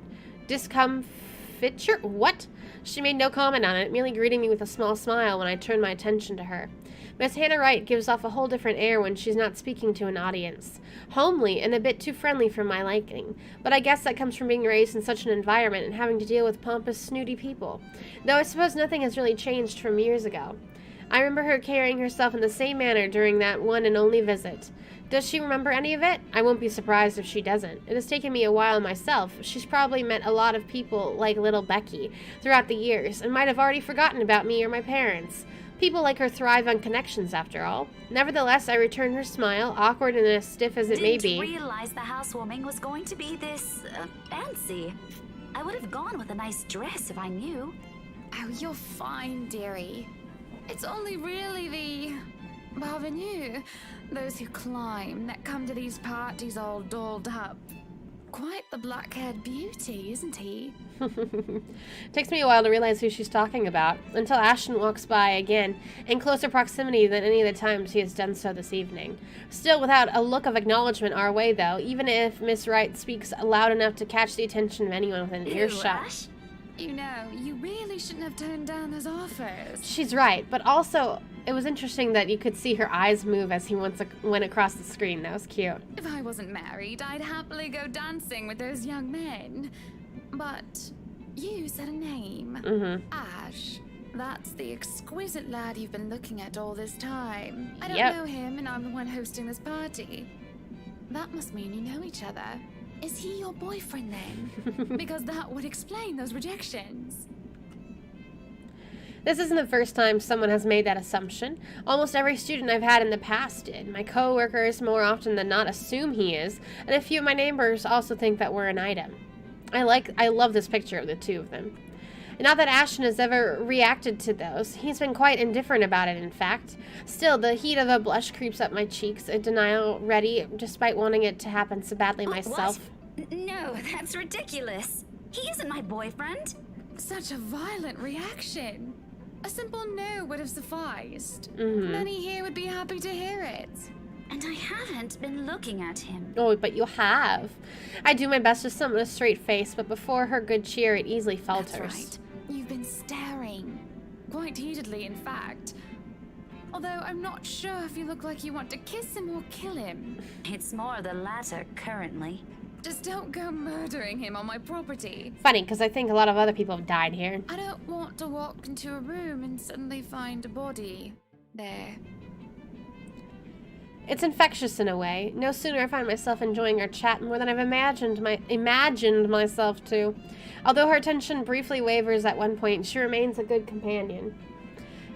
What? She made no comment on it, merely greeting me with a small smile when I turned my attention to her. Miss Hannah Wright gives off a whole different air when she's not speaking to an audience. Homely and a bit too friendly for my liking, but I guess that comes from being raised in such an environment and having to deal with pompous, snooty people. Though I suppose nothing has really changed from years ago. I remember her carrying herself in the same manner during that one and only visit. Does she remember any of it? I won't be surprised if she doesn't. It has taken me a while myself. She's probably met a lot of people like little Becky throughout the years, and might have already forgotten about me or my parents. People like her thrive on connections, after all. Nevertheless, I return her smile, awkward and as stiff as it may be. Didn't realize the housewarming was going to be this, fancy. I would have gone with a nice dress if I knew. Oh, you're fine, dearie. It's only really the parvenus, those who climb, that come to these parties all dolled up. Quite the black-haired beauty, isn't he? Takes me a while to realize who she's talking about, until Ashton walks by again, in closer proximity than any of the times he has done so this evening. Still without a look of acknowledgement our way, though, even if Miss Wright speaks loud enough to catch the attention of anyone within earshot. Ash? You know, you really shouldn't have turned down those offers. She's right, but also, it was interesting that you could see her eyes move as he went across the screen. That was cute. If I wasn't married, I'd happily go dancing with those young men. But you said a name. Ash. That's the exquisite lad you've been looking at all this time. I don't know him, and I'm the one hosting this party. That must mean you know each other. Is he your boyfriend then? Because that would explain those rejections. This isn't the first time someone has made that assumption. Almost every student I've had in the past did. My co-workers more often than not assume he is, and a few of my neighbors also think that we're an item. I love this picture of the two of them. Not that Ashton has ever reacted to those. He's been quite indifferent about it, in fact. Still, the heat of a blush creeps up my cheeks, a denial ready, despite wanting it to happen so badly myself. What? No, that's ridiculous. He isn't my boyfriend. Such a violent reaction. A simple no would have sufficed. Many here would be happy to hear it. And I haven't been looking at him. Oh, but you have. I do my best to summon a straight face, but before her good cheer, it easily falters. That's right. You've been staring. Quite heatedly, in fact. Although I'm not sure if you look like you want to kiss him or kill him. It's more the latter currently. Just don't go murdering him on my property. Funny, because I think a lot of other people have died here. I don't want to walk into a room and suddenly find a body there. It's infectious in a way. No sooner I find myself enjoying our chat more than I've imagined myself to. Although her attention briefly wavers at one point, she remains a good companion.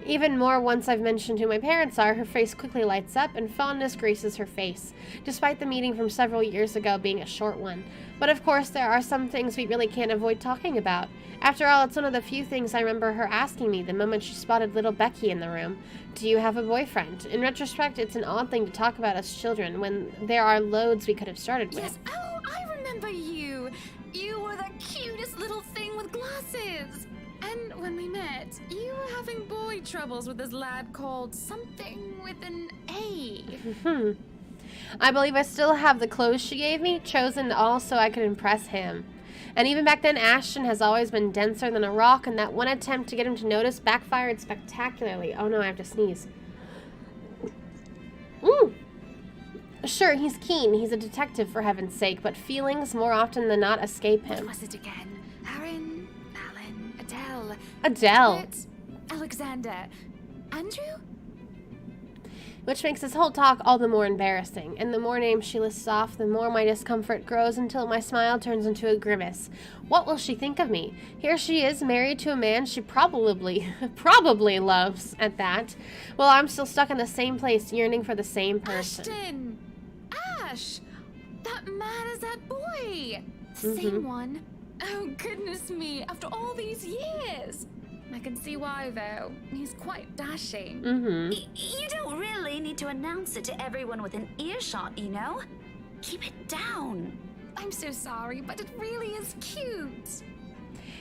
Even more once I've mentioned who my parents are, her face quickly lights up and fondness graces her face, despite the meeting from several years ago being a short one. But of course, there are some things we really can't avoid talking about. After all, it's one of the few things I remember her asking me the moment she spotted little Becky in the room. Do you have a boyfriend? In retrospect, it's an odd thing to talk about as children when there are loads we could have started with. Yes, oh, I remember you. You were the cutest little thing with glasses. And when we met, you were having boy troubles with this lad called something with an A. I believe I still have the clothes she gave me, chosen all so I could impress him. And even back then, Ashton has always been denser than a rock, and that one attempt to get him to notice backfired spectacularly. Oh no, I have to sneeze. Sure, he's keen. He's a detective, for heaven's sake, but feelings, more often than not, escape What him. was it again? Aaron, Alan, Adele. Adele. Alexander. Andrew? which makes this whole talk all the more embarrassing. And the more names she lists off, the more my discomfort grows until my smile turns into a grimace. What will she think of me? Here she is, married to a man she probably loves at that, while I'm still stuck in the same place, yearning for the same person. Ashton! Ash! That man is that boy! Same one. Oh, goodness me, after all these years! I can see why, though. He's quite dashing. You don't really need to announce it to everyone within earshot, you know? Keep it down. I'm so sorry, but it really is cute.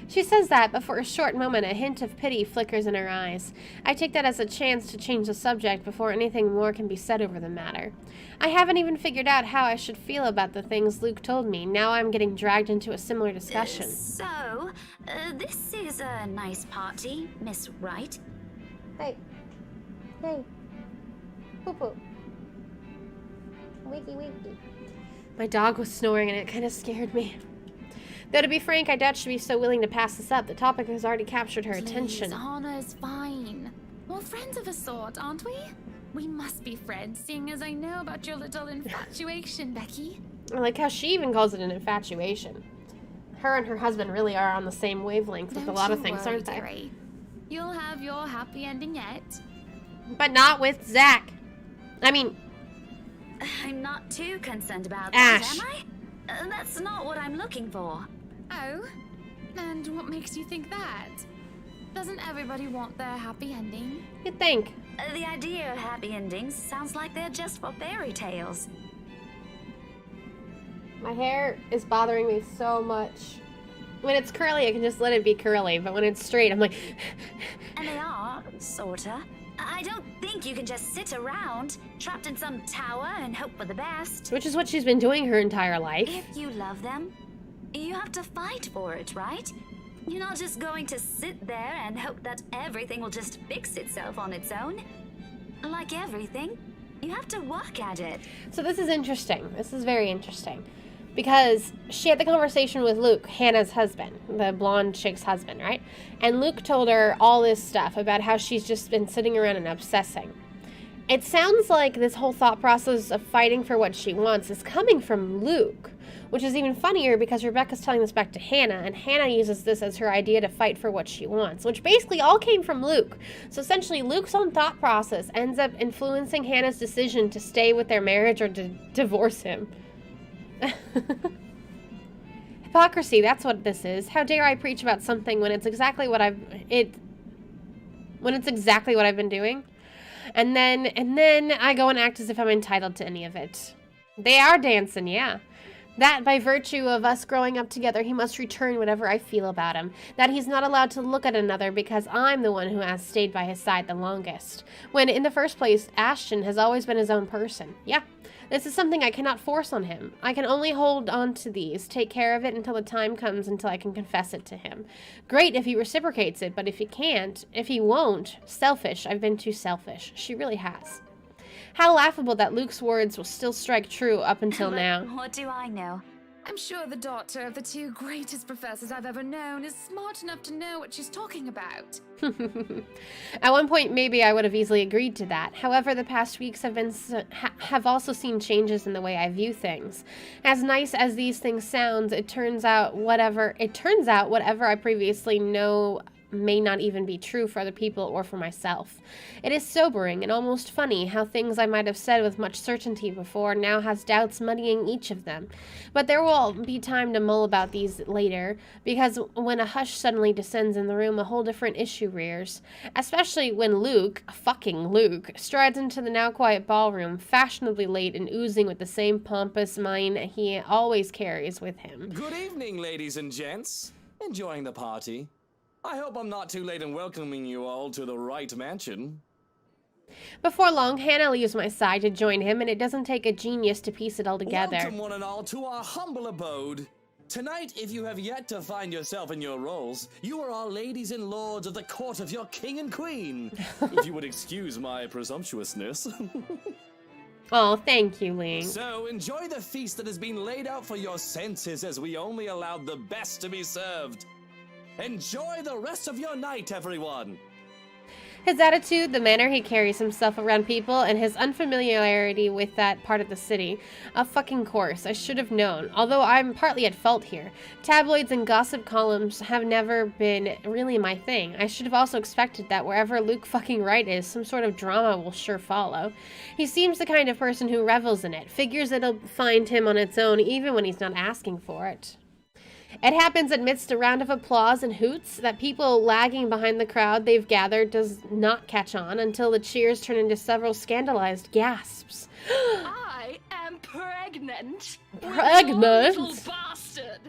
She says that, but for a short moment a hint of pity flickers in her eyes. I take that as a chance to change the subject before anything more can be said over the matter. I haven't even figured out how I should feel about the things Luke told me. Now I'm getting dragged into a similar discussion. So, this is a nice party, Miss Wright. Hey. Hey. Poo-poo. Wakey, wakey. My dog was snoring and it kind of scared me. Though to be frank, I doubt she'd be so willing to pass this up. The topic has already captured her attention. Anna's fine. We're friends of a sort, aren't we? We must be friends, seeing as I know about your little infatuation, Becky. I like how she even calls it an infatuation. Her and her husband really are on the same wavelength with a lot of things, aren't they? Dearie. You'll have your happy ending yet. But not with Zach. I mean, I'm not too concerned about Ash. that, am I? That's not what I'm looking for. Oh? And what makes you think that? Doesn't everybody want their happy ending? you'd think. The idea of happy endings sounds like they're just for fairy tales. My hair is bothering me so much. When it's curly, I can just let it be curly, but when it's straight, I'm like... And they are, sorta. I don't think you can just sit around, trapped in some tower and hope for the best. Which is what she's been doing her entire life. If you love them, you have to fight for it, right? You're not just going to sit there and hope that everything will just fix itself on its own. Like everything, you have to work at it. So this is interesting. This is very interesting. Because she had the conversation with Luke, Hannah's husband, the blonde chick's husband, right? And Luke told her all this stuff about how she's just been sitting around and obsessing. It sounds like this whole thought process of fighting for what she wants is coming from Luke, which is even funnier because Rebecca's telling this back to Hannah, and Hannah uses this as her idea to fight for what she wants, which basically all came from Luke. So essentially, Luke's own thought process ends up influencing Hannah's decision to stay with their marriage or to divorce him. Hypocrisy, that's what this is. How dare I preach about something when it's exactly what I've been doing? And then I go and act as if I'm entitled to any of it. They are dancing, yeah. That by virtue of us growing up together, he must return whatever I feel about him. That he's not allowed to look at another because I'm the one who has stayed by his side the longest. When in the first place, Ashton has always been his own person. Yeah. This is something I cannot force on him. I can only hold on to these, take care of it until the time comes until I can confess it to him. Great if he reciprocates it, but if he can't, if he won't, selfish. I've been too selfish. She really has. How laughable that Luke's words will still strike true up until now. What do I know? I'm sure the daughter of the two greatest professors I've ever known is smart enough to know what she's talking about. At one point, maybe I would have easily agreed to that. However, the past weeks have also seen changes in the way I view things. As nice as these things sound, it turns out whatever I previously know may not even be true for other people or for myself. It is sobering and almost funny how things I might have said with much certainty before now has doubts muddying each of them. But there will be time to mull about these later, because when a hush suddenly descends in the room, a whole different issue rears. Especially when Luke, fucking Luke, strides into the now quiet ballroom, fashionably late and oozing with the same pompous mien he always carries with him. Good evening, ladies and gents. Enjoying the party? I hope I'm not too late in welcoming you all to the Wright Mansion. Before long, Hannah leaves my side to join him, and it doesn't take a genius to piece it all together. Welcome one and all to our humble abode. Tonight, if you have yet to find yourself in your roles, you are all ladies and lords of the court of your king and queen. If you would excuse my presumptuousness. Oh, thank you, Link. So, enjoy the feast that has been laid out for your senses, as we only allowed the best to be served. Enjoy the rest of your night, everyone. His attitude, the manner he carries himself around people, and his unfamiliarity with that part of the city. Of fucking course, I should have known, although I'm partly at fault here. Tabloids and gossip columns have never been really my thing. I should have also expected that wherever Luke fucking Wright is, some sort of drama will sure follow. He seems the kind of person who revels in it, figures it'll find him on its own even when he's not asking for it. It happens amidst a round of applause and hoots that people lagging behind the crowd they've gathered does not catch on until the cheers turn into several scandalized gasps. I am pregnant. Pregnant? You little bastard.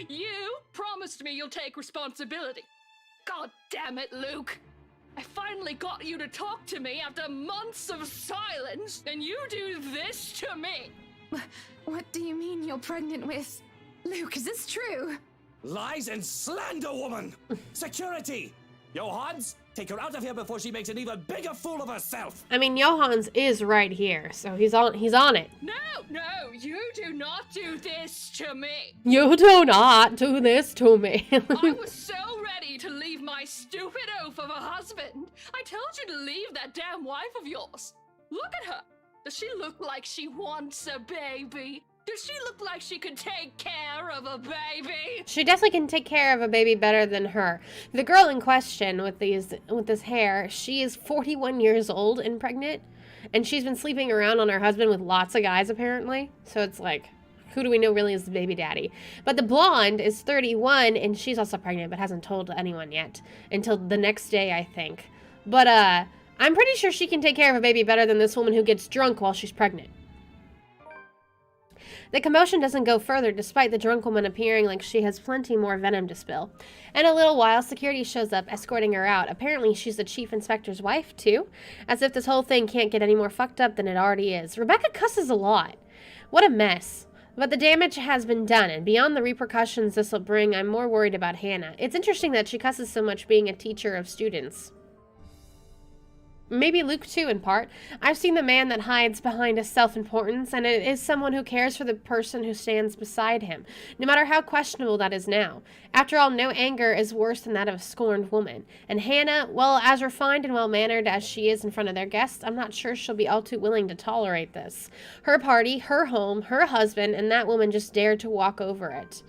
You promised me you'll take responsibility. God damn it, Luke. I finally got you to talk to me after months of silence, and you do this to me. What do you mean you're pregnant with? Luke, is this true? Lies and slander, woman! Security! Johans, take her out of here before she makes an even bigger fool of herself! I mean, Johans is right here, so he's on it. No, you do not do this to me. You do not do this to me. I was so ready to leave my stupid oaf of a husband. I told you to leave that damn wife of yours. Look at her. Does she look like she wants a baby? Does she look like she could take care of a baby? She definitely can take care of a baby better than her. The girl in question with this hair, she is 41 years old and pregnant, and she's been sleeping around on her husband with lots of guys apparently. So it's like, who do we know really is the baby daddy? But the blonde is 31 and she's also pregnant but hasn't told anyone yet until the next day, I think. But I'm pretty sure she can take care of a baby better than this woman who gets drunk while she's pregnant. The commotion doesn't go further, despite the drunk woman appearing like she has plenty more venom to spill. In a little while, security shows up, escorting her out. Apparently, she's the chief inspector's wife, too. As if this whole thing can't get any more fucked up than it already is. Rebecca cusses a lot. What a mess. But the damage has been done, and beyond the repercussions this will bring, I'm more worried about Hannah. It's interesting that she cusses so much being a teacher of students. Maybe Luke too, in part. I've seen the man that hides behind his self-importance, and it is someone who cares for the person who stands beside him, no matter how questionable that is now. After all, no anger is worse than that of a scorned woman. And Hannah, well, as refined and well-mannered as she is in front of their guests, I'm not sure she'll be all too willing to tolerate this. Her party, her home, her husband, and that woman just dared to walk over it.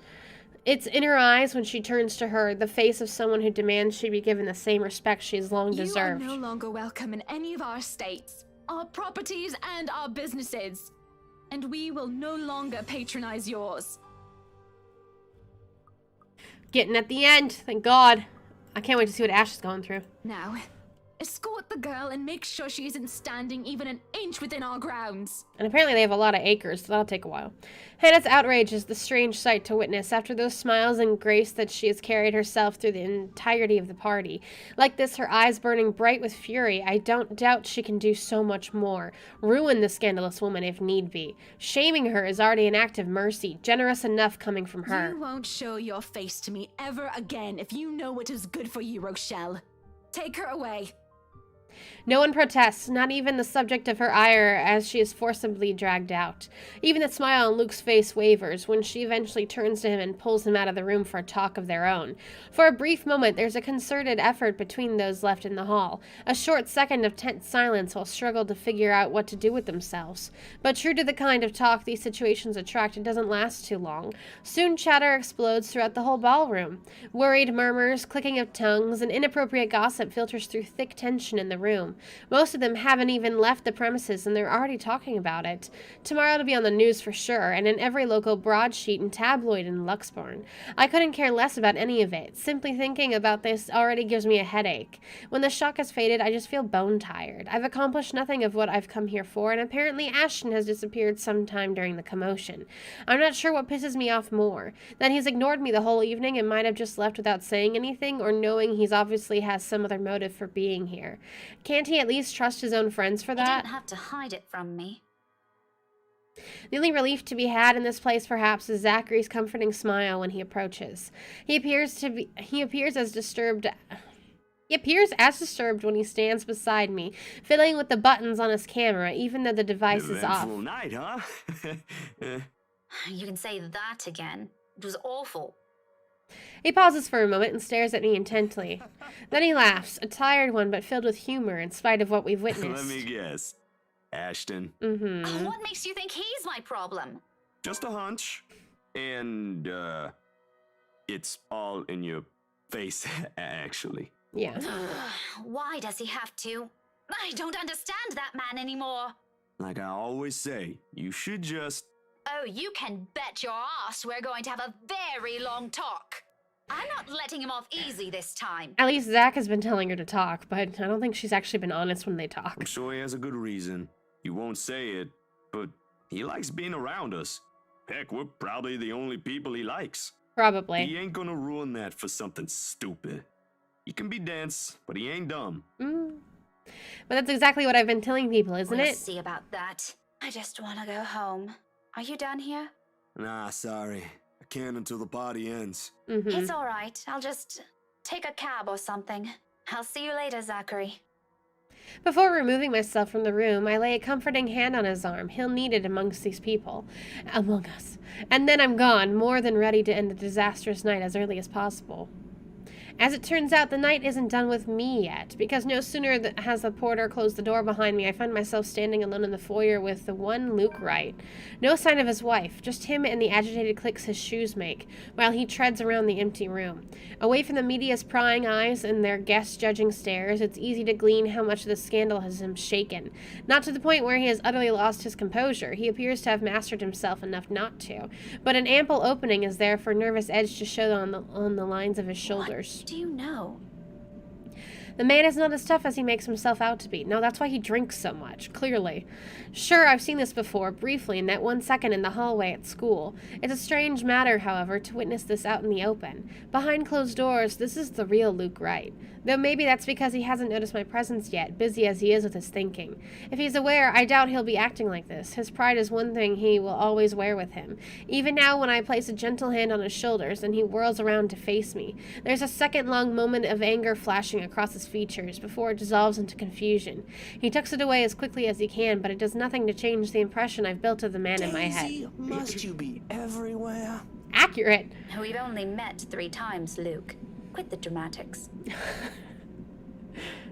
It's in her eyes when she turns to her, the face of someone who demands she be given the same respect she has long deserved. You are no longer welcome in any of our estates, our properties, and our businesses. And we will no longer patronize yours. Getting at the end, thank God. I can't wait to see what Ash is going through. Now, escort the girl and make sure she isn't standing even an inch within our grounds. And apparently they have a lot of acres, so that'll take a while. Hannah's outrage is the strange sight to witness after those smiles and grace that she has carried herself through the entirety of the party. Like this, her eyes burning bright with fury, I don't doubt she can do so much more. Ruin the scandalous woman if need be. Shaming her is already an act of mercy, generous enough coming from her. You won't show your face to me ever again if you know what is good for you, Rochelle. Take her away. No one protests, not even the subject of her ire as she is forcibly dragged out. Even the smile on Luke's face wavers when she eventually turns to him and pulls him out of the room for a talk of their own. For a brief moment, there's a concerted effort between those left in the hall. A short second of tense silence while struggle to figure out what to do with themselves. But true to the kind of talk these situations attract, it doesn't last too long. Soon chatter explodes throughout the whole ballroom. Worried murmurs, clicking of tongues, and inappropriate gossip filters through thick tension in the room. Most of them haven't even left the premises and they're already talking about it. Tomorrow it'll be on the news for sure, and in every local broadsheet and tabloid in Luxbourne. I couldn't care less about any of it. Simply thinking about this already gives me a headache. When the shock has faded, I just feel bone tired. I've accomplished nothing of what I've come here for, and apparently Ashton has disappeared sometime during the commotion. I'm not sure what pisses me off more. That he's ignored me the whole evening and might have just left without saying anything, or knowing he's obviously has some other motive for being here. Can't he at least trust his own friends for You that? don't have to hide it from me. The only relief to be had in this place, perhaps, is Zachary's comforting smile when he approaches. He appears as disturbed when he stands beside me, fiddling with the buttons on his camera, even though the device is off. Eventful night, huh? You can say that again. It was awful. He pauses for a moment and stares at me intently. Then he laughs, a tired one but filled with humor in spite of what we've witnessed. Let me guess. Ashton. Mm-hmm. What makes you think he's my problem? Just a hunch. And, it's all in your face, actually. Yeah. Why does he have to? I don't understand that man anymore. Like I always say, you should just... Oh, you can bet your ass we're going to have a very long talk. I'm not letting him off easy this time. At least Zach has been telling her to talk, but I don't think she's actually been honest when they talk. I'm sure he has a good reason. He won't say it, but he likes being around us. Heck, we're probably the only people he likes. Probably. He ain't gonna ruin that for something stupid. He can be dense, but he ain't dumb. But that's exactly what I've been telling people, isn't We'll it? see about that. I just want to go home. Are you done here? Nah, sorry. I can't until the party ends. It's all right. I'll just take a cab or something. I'll see you later, Zachary. Before removing myself from the room, I lay a comforting hand on his arm. He'll need it amongst these people. Among us. And then I'm gone, more than ready to end the disastrous night as early as possible. As it turns out, the night isn't done with me yet, because no sooner has the porter closed the door behind me, I find myself standing alone in the foyer with the one Luke Wright. No sign of his wife, just him and the agitated clicks his shoes make, while he treads around the empty room. Away from the media's prying eyes and their guest-judging stares, it's easy to glean how much the scandal has him shaken. Not to the point where he has utterly lost his composure. He appears to have mastered himself enough not to. But an ample opening is there for nervous edge to show on the lines of his shoulders. Do you know? The man is not as tough as he makes himself out to be. No, that's why he drinks so much, clearly. Sure, I've seen this before, briefly, in that 1 second in the hallway at school. It's a strange matter, however, to witness this out in the open. Behind closed doors, this is the real Luke Wright. Though maybe that's because he hasn't noticed my presence yet, busy as he is with his thinking. If he's aware, I doubt he'll be acting like this. His pride is one thing he will always wear with him. Even now, when I place a gentle hand on his shoulders and he whirls around to face me, there's a second-long moment of anger flashing across his features before it dissolves into confusion. He tucks it away as quickly as he can, but it does nothing to change the impression I've built of the man in my head. Must you be everywhere? Accurate. We've only met 3 times, Luke. Quit the dramatics.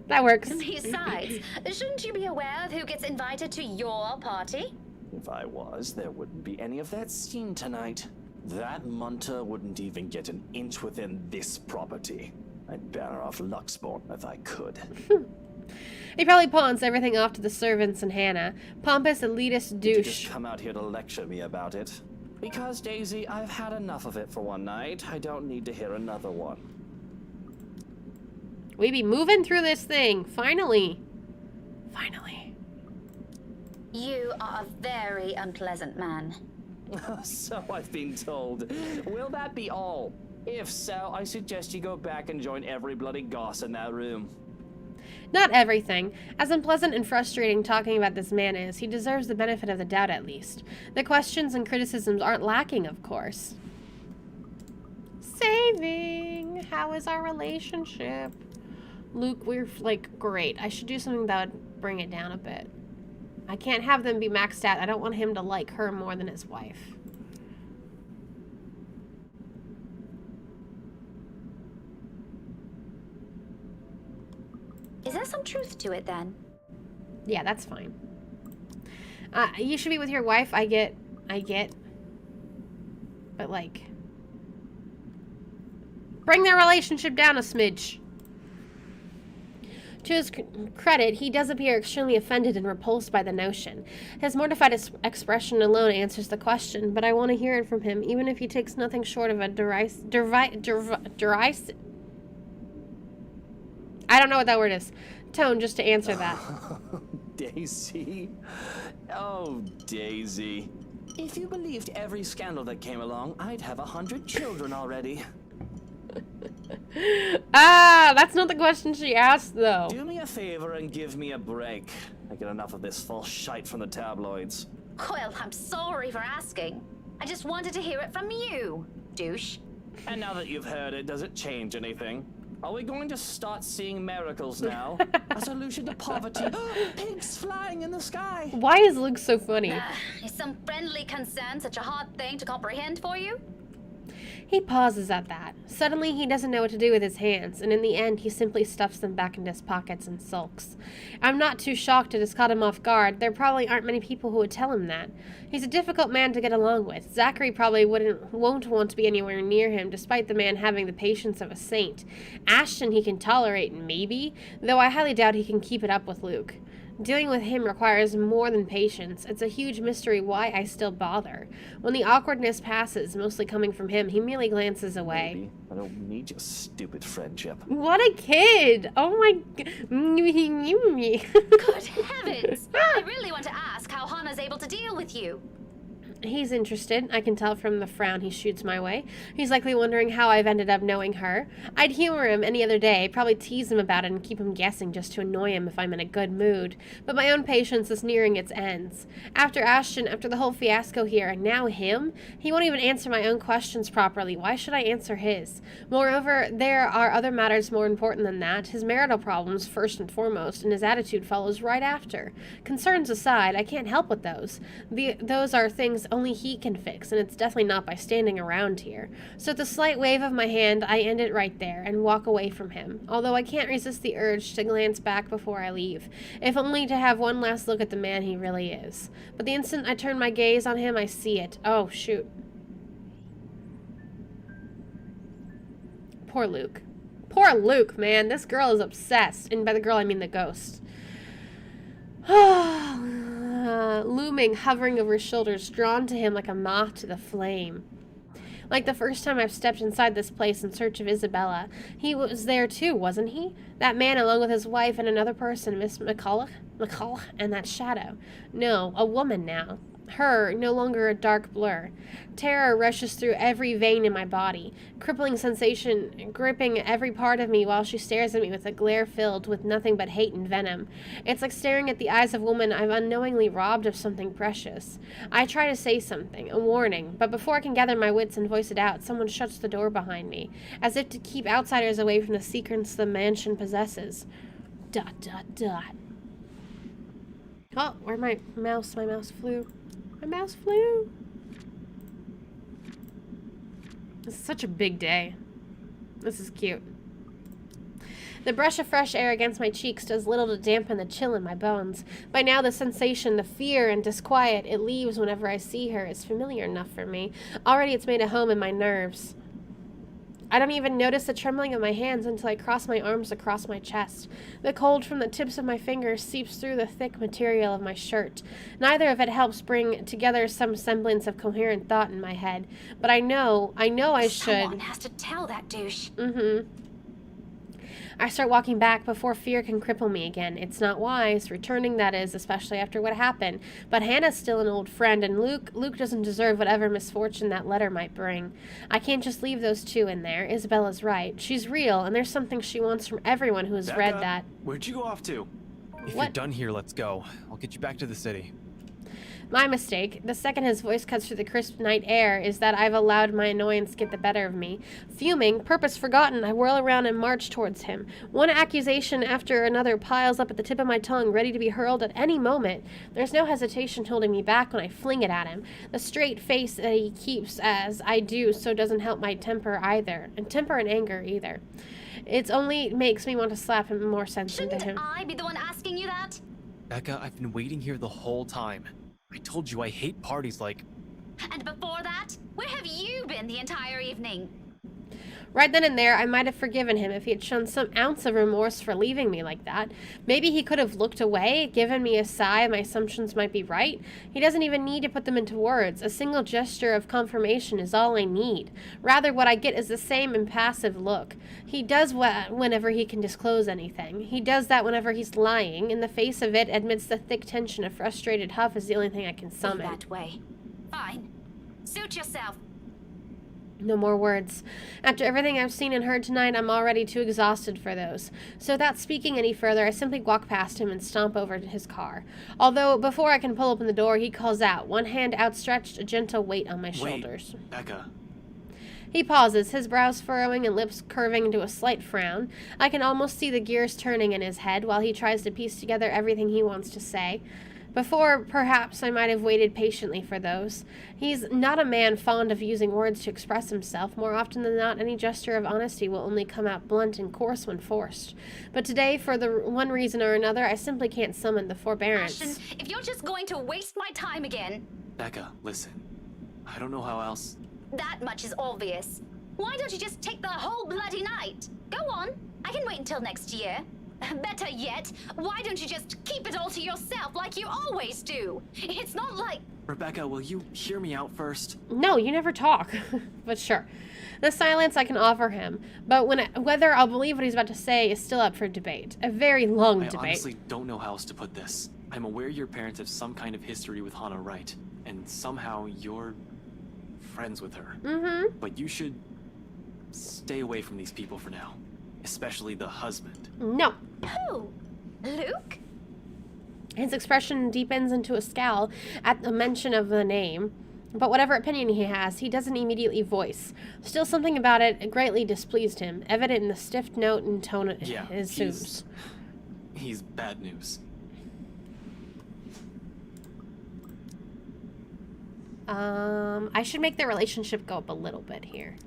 That works. Besides, shouldn't you be aware of who gets invited to your party? If I was, there wouldn't be any of that scene tonight. That munter wouldn't even get an inch within this property. I'd ban her off Luxborn if I could. He probably pawns everything off to the servants and Hannah. Pompous, elitist Did you douche. just come out here to lecture me about it? Because, Daisy, I've had enough of it for one night. I don't need to hear another one. We be moving through this thing. Finally. Finally. You are a very unpleasant man. So I've been told. Will that be all? If so, I suggest you go back and join every bloody goss in that room. Not everything. As unpleasant and frustrating talking about this man is, he deserves the benefit of the doubt at least. The questions and criticisms aren't lacking, of course. Saving. How is our relationship? Luke, we're, like, great. I should do something that would bring it down a bit. I can't have them be maxed out. I don't want him to like her more than his wife. Is there some truth to it then? Yeah, that's fine. You should be with your wife. I get. But, like, bring their relationship down a smidge. To his credit, he does appear extremely offended and repulsed by the notion. His mortified expression alone answers the question, but I want to hear it from him, even if he takes nothing short of a I don't know what that word is. Tone, just to answer that. Daisy? Oh, Daisy. If you believed every scandal that came along, I'd have 100 children already. That's not the question she asked, though. Do me a favor and give me a break. I get enough of this false shite from the tabloids. Well, I'm sorry for asking. I just wanted to hear it from you, douche. And now that you've heard it, does it change anything? Are we going to start seeing miracles now? A solution to poverty? Pigs flying in the sky? Why is Luke so funny? Is some friendly concern such a hard thing to comprehend for you? He pauses at that. Suddenly, he doesn't know what to do with his hands, and in the end, he simply stuffs them back into his pockets and sulks. I'm not too shocked it has caught him off guard. There probably aren't many people who would tell him that. He's a difficult man to get along with. Zachary probably won't want to be anywhere near him, despite the man having the patience of a saint. Ashton he can tolerate, maybe, though I highly doubt he can keep it up with Luke. Dealing with him requires more than patience. It's a huge mystery why I still bother. When the awkwardness passes, mostly coming from him, he merely glances away. Baby, I don't need your stupid friendship. What a kid! Oh my Good heavens! I really want to ask how Hannah's able to deal with you. He's interested. I can tell from the frown he shoots my way. He's likely wondering how I've ended up knowing her. I'd humor him any other day, probably tease him about it and keep him guessing just to annoy him if I'm in a good mood. But my own patience is nearing its ends. After Ashton, after the whole fiasco here, and now him, he won't even answer my own questions properly. Why should I answer his? Moreover, there are other matters more important than that. His marital problems, first and foremost, and his attitude follows right after. Concerns aside, I can't help with those. Those are things only he can fix, and it's definitely not by standing around here. So with a slight wave of my hand, I end it right there and walk away from him, although I can't resist the urge to glance back before I leave, if only to have one last look at the man he really is. But the instant I turn my gaze on him, I see it. Oh, shoot. Poor Luke. Poor Luke, man. This girl is obsessed. And by the girl, I mean the ghost. Looming, hovering over his shoulders, drawn to him like a moth to the flame. Like the first time I've stepped inside this place in search of Isabella. He was there too, wasn't he? That man along with his wife and another person, Miss McCulloch, and that shadow. No, a woman now. Her, no longer a dark blur. Terror rushes through every vein in my body, crippling sensation gripping every part of me while she stares at me with a glare filled with nothing but hate and venom. It's like staring at the eyes of a woman I've unknowingly robbed of something precious. I try to say something, a warning, but before I can gather my wits and voice it out, someone shuts the door behind me, as if to keep outsiders away from the secrets the mansion possesses. ... Oh, where'd my mouse? My mouse flew. My mouse flew. This is such a big day. This is cute. The brush of fresh air against my cheeks does little to dampen the chill in my bones. By now the sensation, the fear and disquiet it leaves whenever I see her is familiar enough for me. Already it's made a home in my nerves. I don't even notice the trembling of my hands until I cross my arms across my chest. The cold from the tips of my fingers seeps through the thick material of my shirt. Neither of it helps bring together some semblance of coherent thought in my head. But I know I should. Someone has to tell that douche. I start walking back before fear can cripple me again. It's not wise, returning that is, especially after what happened. But Hannah's still an old friend, and Luke doesn't deserve whatever misfortune that letter might bring. I can't just leave those two in there. Isabella's right. She's real, and there's something she wants from everyone who has read that. Where'd you go off to? If you're done here, let's go. I'll get you back to the city. My mistake, the second his voice cuts through the crisp night air, is that I've allowed my annoyance get the better of me. Fuming, purpose forgotten, I whirl around and march towards him. One accusation after another piles up at the tip of my tongue, ready to be hurled at any moment. There's no hesitation holding me back when I fling it at him. The straight face that he keeps as I do so doesn't help my temper either. And temper and anger either. It only makes me want to slap him more sense into him. Shouldn't I be the one asking you that? Becca, I've been waiting here the whole time. I told you I hate parties like... And before that, where have you been the entire evening? Right then and there, I might have forgiven him if he had shown some ounce of remorse for leaving me like that. Maybe he could have looked away, given me a sigh, my assumptions might be right. He doesn't even need to put them into words. A single gesture of confirmation is all I need. Rather, what I get is the same impassive look. He does that whenever he can disclose anything. He does that whenever he's lying. In the face of it, amidst the thick tension, a frustrated huff is the only thing I can summon. That way. Fine. Suit yourself. No more words. After everything I've seen and heard tonight, I'm already too exhausted for those. So without speaking any further, I simply walk past him and stomp over to his car. Although, before I can pull open the door, he calls out, one hand outstretched, a gentle weight on my shoulders. Becca. He pauses, his brows furrowing and lips curving into a slight frown. I can almost see the gears turning in his head while he tries to piece together everything he wants to say. Before, perhaps I might have waited patiently for those. He's not a man fond of using words to express himself. More often than not, any gesture of honesty will only come out blunt and coarse when forced. But today, for the one reason or another, I simply can't summon the forbearance. Ashton, if you're just going to waste my time again... Becca, listen. I don't know how else. That much is obvious. Why don't you just take the whole bloody night? Go on. I can wait until next year. Better yet, why don't you just keep it all to yourself like you always do? It's not like... Rebecca, will you hear me out first? No, you never talk. But sure. The silence I can offer him, but whether I'll believe what he's about to say is still up for debate. A very long I debate. honestly don't know how else to put this. I'm aware your parents have some kind of history with Hannah Wright, and somehow you're friends with her. Mm-hmm. But you should stay away from these people for now. Especially the husband. No. Who? Luke? His expression deepens into a scowl at the mention of the name, but whatever opinion he has, he doesn't immediately voice. Still, something about it greatly displeased him, evident in the stiff note and tone it assumes. He's bad news. I should make their relationship go up a little bit here.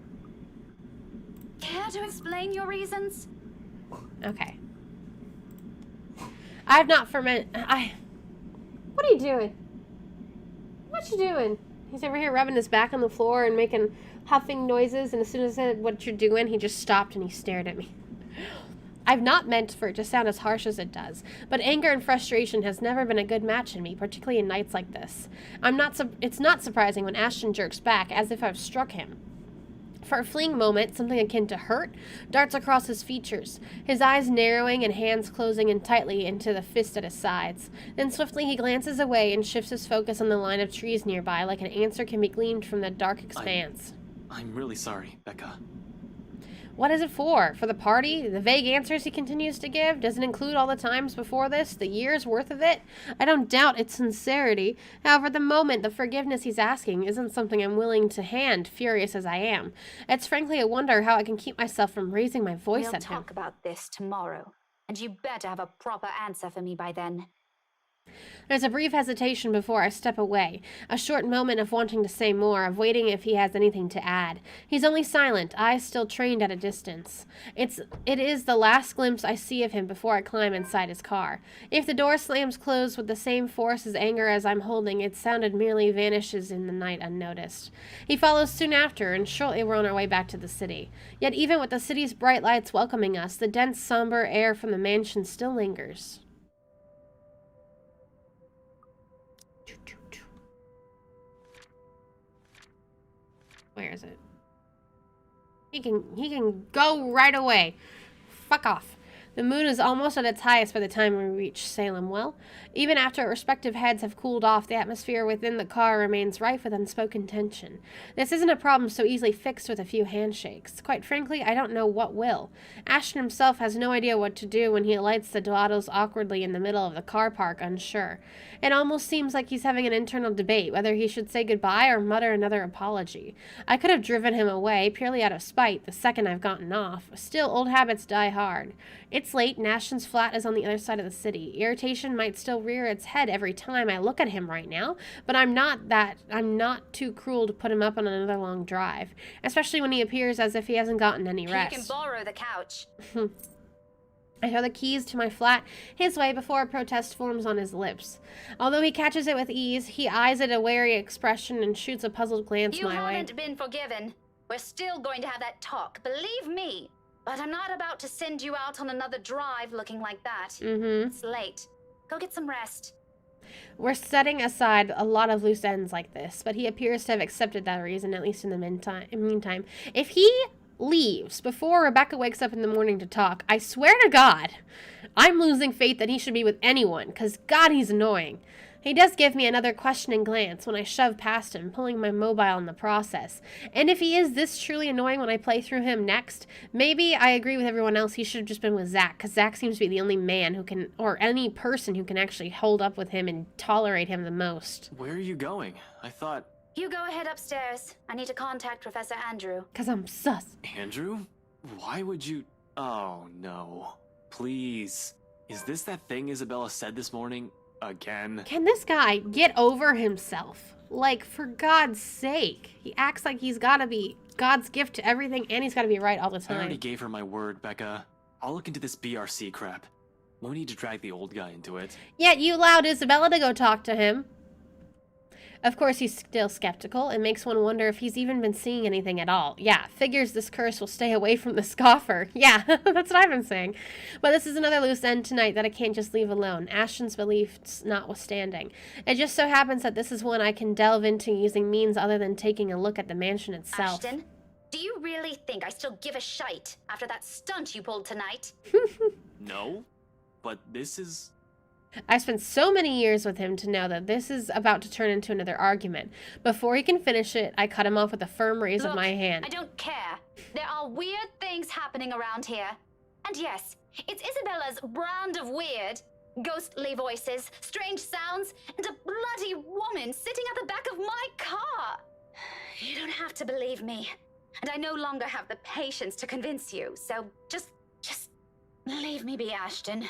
Care to explain your reasons? Okay. I've not fermented. What are you doing? What you doing? He's over here rubbing his back on the floor and making huffing noises, and as soon as I said what you're doing, he just stopped and he stared at me. I've not meant for it to sound as harsh as it does, but anger and frustration has never been a good match in me, particularly in nights like this. It's not surprising when Ashton jerks back as if I've struck him. For a fleeting moment, something akin to hurt darts across his features, his eyes narrowing and hands closing in tightly into the fist at his sides. Then swiftly he glances away and shifts his focus on the line of trees nearby, like an answer can be gleaned from the dark expanse. I'm really sorry, Becca. What is it for? For the party? The vague answers he continues to give? Does it include all the times before this? The years worth of it? I don't doubt its sincerity. However, at the moment, the forgiveness he's asking isn't something I'm willing to hand, furious as I am. It's frankly a wonder how I can keep myself from raising my voice We'll at him. talk about this tomorrow, and you better have a proper answer for me by then. There's a brief hesitation before I step away, a short moment of wanting to say more, of waiting if he has anything to add. He's only silent, eyes still trained at a distance. It is the last glimpse I see of him before I climb inside his car. If the door slams closed with the same force as anger as I'm holding, its sound merely vanishes in the night unnoticed. He follows soon after, and shortly we're on our way back to the city. Yet even with the city's bright lights welcoming us, the dense, somber air from the mansion still lingers. Where is it? He can go right away. Fuck off. The moon is almost at its highest by the time we reach Salem. Well, even after our respective heads have cooled off, the atmosphere within the car remains rife with unspoken tension. This isn't a problem so easily fixed with a few handshakes. Quite frankly, I don't know what will. Ashton himself has no idea what to do when he alights the Doados awkwardly in the middle of the car park, unsure. It almost seems like he's having an internal debate whether he should say goodbye or mutter another apology. I could have driven him away, purely out of spite, the second I've gotten off. Still, old habits die hard. It's late, and Ashton's flat is on the other side of the city. Irritation might still rear its head every time I look at him right now, but I'm not too cruel to put him up on another long drive, especially when he appears as if he hasn't gotten any rest. You can borrow the couch. I throw the keys to my flat his way before a protest forms on his lips. Although he catches it with ease, he eyes it a wary expression and shoots a puzzled glance my way. You haven't been forgiven. We're still going to have that talk, believe me. But I'm not about to send you out on another drive looking like that. It's late. Go get some rest. We're setting aside a lot of loose ends like this, but he appears to have accepted that reason, at least in the meantime. If he leaves before Rebecca wakes up in the morning to talk, I swear to God, I'm losing faith that he should be with anyone, because God, he's annoying. He does give me another questioning glance when I shove past him, pulling my mobile in the process. And if he is this truly annoying when I play through him next, maybe I agree with everyone else he should have just been with Zach, because Zach seems to be the only man who can, or any person who can actually hold up with him and tolerate him the most. Where are you going? I thought... You go ahead upstairs. I need to contact Professor Andrew. Because I'm sus. Andrew? Why would you... Oh, no. Please. Is this that thing Isabella said this morning? Again? Can this guy get over himself? Like, for God's sake. He acts like he's gotta be God's gift to everything, and he's gotta be right all the I already time. gave her my word, Becca. I'll look into this BRC crap. No need to drag the old guy into it. Yet you allowed Isabella to go talk to him. Of course, he's still skeptical. It makes one wonder if he's even been seeing anything at all. Yeah, figures this curse will stay away from the scoffer. Yeah, that's what I've been saying. But this is another loose end tonight that I can't just leave alone, Ashton's beliefs notwithstanding. It just so happens that this is one I can delve into using means other than taking a look at the mansion itself. Ashton, do you really think I still give a shite after that stunt you pulled tonight? No, but this is... I've spent so many years with him to know that this is about to turn into another argument. Before he can finish it, I cut him off with a firm raise of Look, my hand. I don't care. There are weird things happening around here. And yes, it's Isabella's brand of weird. Ghostly voices, strange sounds, and a bloody woman sitting at the back of my car. You don't have to believe me. And I no longer have the patience to convince you, so just leave me be, Ashton.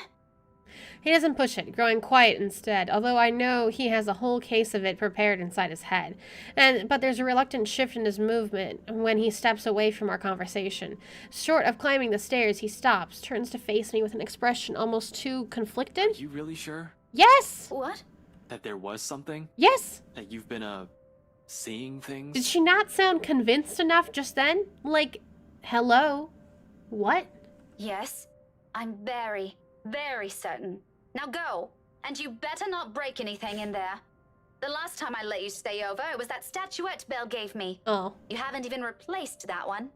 He doesn't push it, growing quiet instead, although I know he has a whole case of it prepared inside his head. But there's a reluctant shift in his movement when he steps away from our conversation. Short of climbing the stairs, he stops, turns to face me with an expression almost too conflicted. Are you really sure? Yes! What? That there was something? Yes! That you've been, seeing things? Did she not sound convinced enough just then? Like, hello? What? Yes, I'm very, very certain. Now go, and you better not break anything in there. The last time I let you stay over, it was that statuette Belle gave me. Oh. You haven't even replaced that one.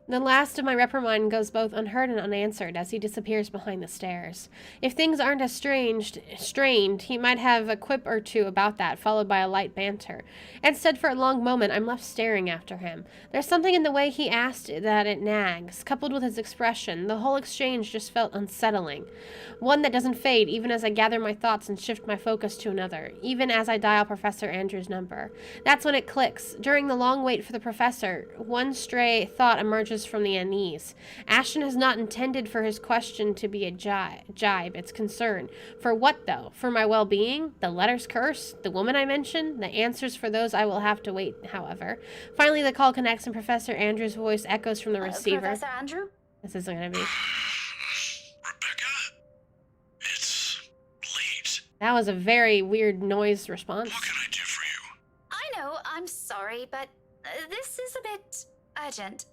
The last of my reprimand goes both unheard and unanswered as he disappears behind the stairs. If things aren't as strained, he might have a quip or two about that, followed by a light banter. Instead, for a long moment, I'm left staring after him. There's something in the way he asked that it nags. Coupled with his expression, the whole exchange just felt unsettling. One that doesn't fade even as I gather my thoughts and shift my focus to another, even as I dial Professor Andrews' number. That's when it clicks. During the long wait for the professor, one stray thought emerges from the unease. Ashton has not intended for his question to be a jibe. It's concern. For what, though? For my well-being? The letter's curse? The woman I mentioned? The answers for those I will have to wait, however. Finally, the call connects and Professor Andrews' voice echoes from the receiver. Professor Andrew? This isn't going to be... Rebecca, it's late. That was a very weird noise response. What can I do for you? I know, I'm sorry, but this is a bit urgent.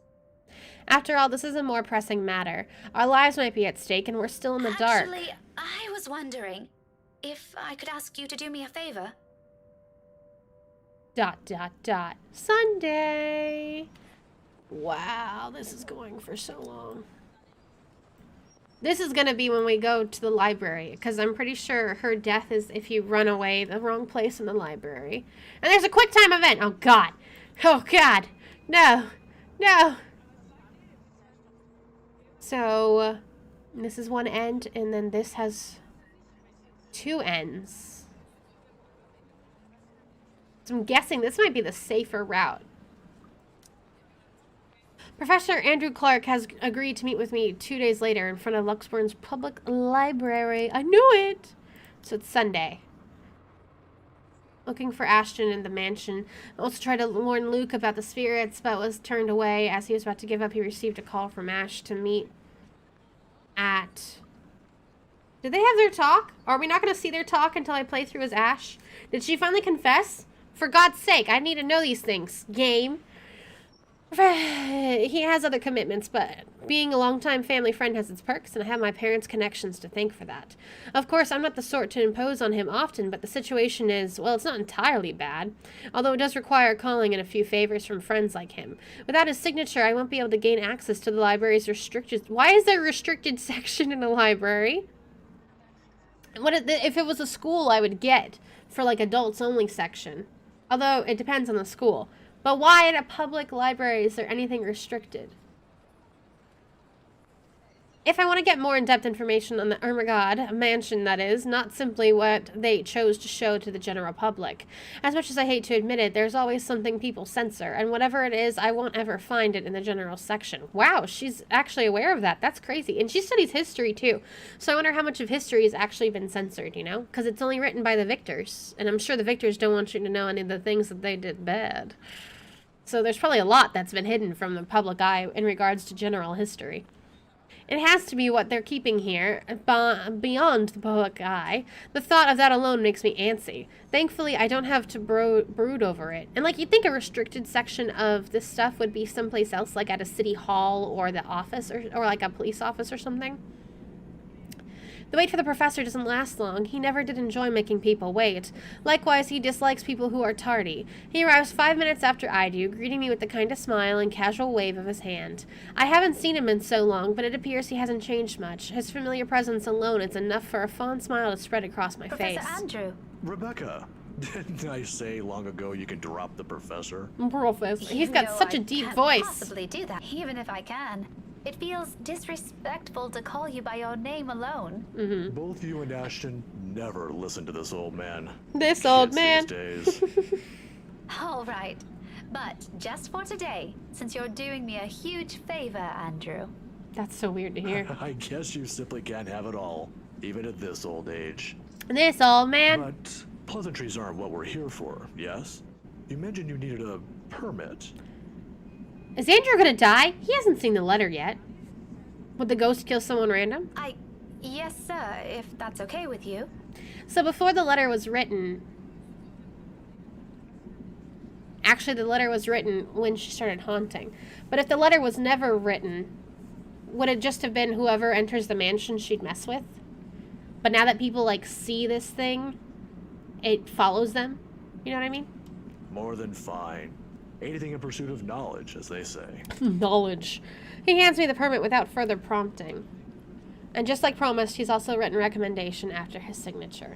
After all, this is a more pressing matter. Our lives might be at stake, and we're still in the dark. Actually, I was wondering if I could ask you to do me a favor. ... Sunday. Wow, this is going for so long. This is going to be when we go to the library, because I'm pretty sure her death is if you run away the wrong place in the library. And there's a quick time event. Oh, God. Oh, God. No. No. So, this is one end, and then this has two ends. So I'm guessing this might be the safer route. Professor Andrew Clark has agreed to meet with me 2 days later in front of Luxbourne's public library. I knew it! So it's Sunday. Looking for Ashton in the mansion. I also tried to warn Luke about the spirits, but was turned away. As he was about to give up, he received a call from Ash to meet at... Did they have their talk? Are we not going to see their talk until I play through as Ash? Did she finally confess? For God's sake, I need to know these things. Game. He has other commitments, but being a longtime family friend has its perks, and I have my parents' connections to thank for that. Of course, I'm not the sort to impose on him often, but the situation is, well, it's not entirely bad, although it does require calling in a few favors from friends like him. Without his signature, I won't be able to gain access to the library's restricted... Why is there a restricted section in a library? If it was a school, I would get for, like, adults-only section. Although, it depends on the school. But why at a public library is there anything restricted? If I want to get more in-depth information on the Ermengarde mansion, that is, not simply what they chose to show to the general public. As much as I hate to admit it, there's always something people censor, and whatever it is, I won't ever find it in the general section. Wow, she's actually aware of that. That's crazy. And she studies history, too. So I wonder how much of history has actually been censored, you know? Because it's only written by the victors. And I'm sure the victors don't want you to know any of the things that they did bad. So there's probably a lot that's been hidden from the public eye in regards to general history. It has to be what they're keeping here, beyond the public eye. The thought of that alone makes me antsy. Thankfully, I don't have to brood over it. And like, you'd think a restricted section of this stuff would be someplace else, like at a city hall or the office, or like a police office or something. The wait for the professor doesn't last long. He never did enjoy making people wait. Likewise, he dislikes people who are tardy. He arrives 5 minutes after I do, greeting me with the kindest smile and casual wave of his hand. I haven't seen him in so long, but it appears he hasn't changed much. His familiar presence alone is enough for a fond smile to spread across my face. Professor Andrew. Rebecca, didn't I say long ago you can drop the professor? Professor. He's got such a deep can't voice. Possibly do that, even if I can. It feels disrespectful to call you by your name alone. Both you and Ashton never listen to this old man. This old Kids man. these days. All right. But just for today, since you're doing me a huge favor, Andrew. That's so weird to hear. I guess you simply can't have it all, even at this old age. This old man. But pleasantries aren't what we're here for, yes? You mentioned you needed a permit. Is Andrew gonna die? He hasn't seen the letter yet. Would the ghost kill someone random? Yes, sir, if that's okay with you. So before the letter was written... Actually, the letter was written when she started haunting. But if the letter was never written, would it just have been whoever enters the mansion she'd mess with? But now that people, like, see this thing, it follows them? You know what I mean? More than fine. Anything in pursuit of knowledge, as they say. Knowledge. He hands me the permit without further prompting. And just like promised, he's also written recommendation after his signature.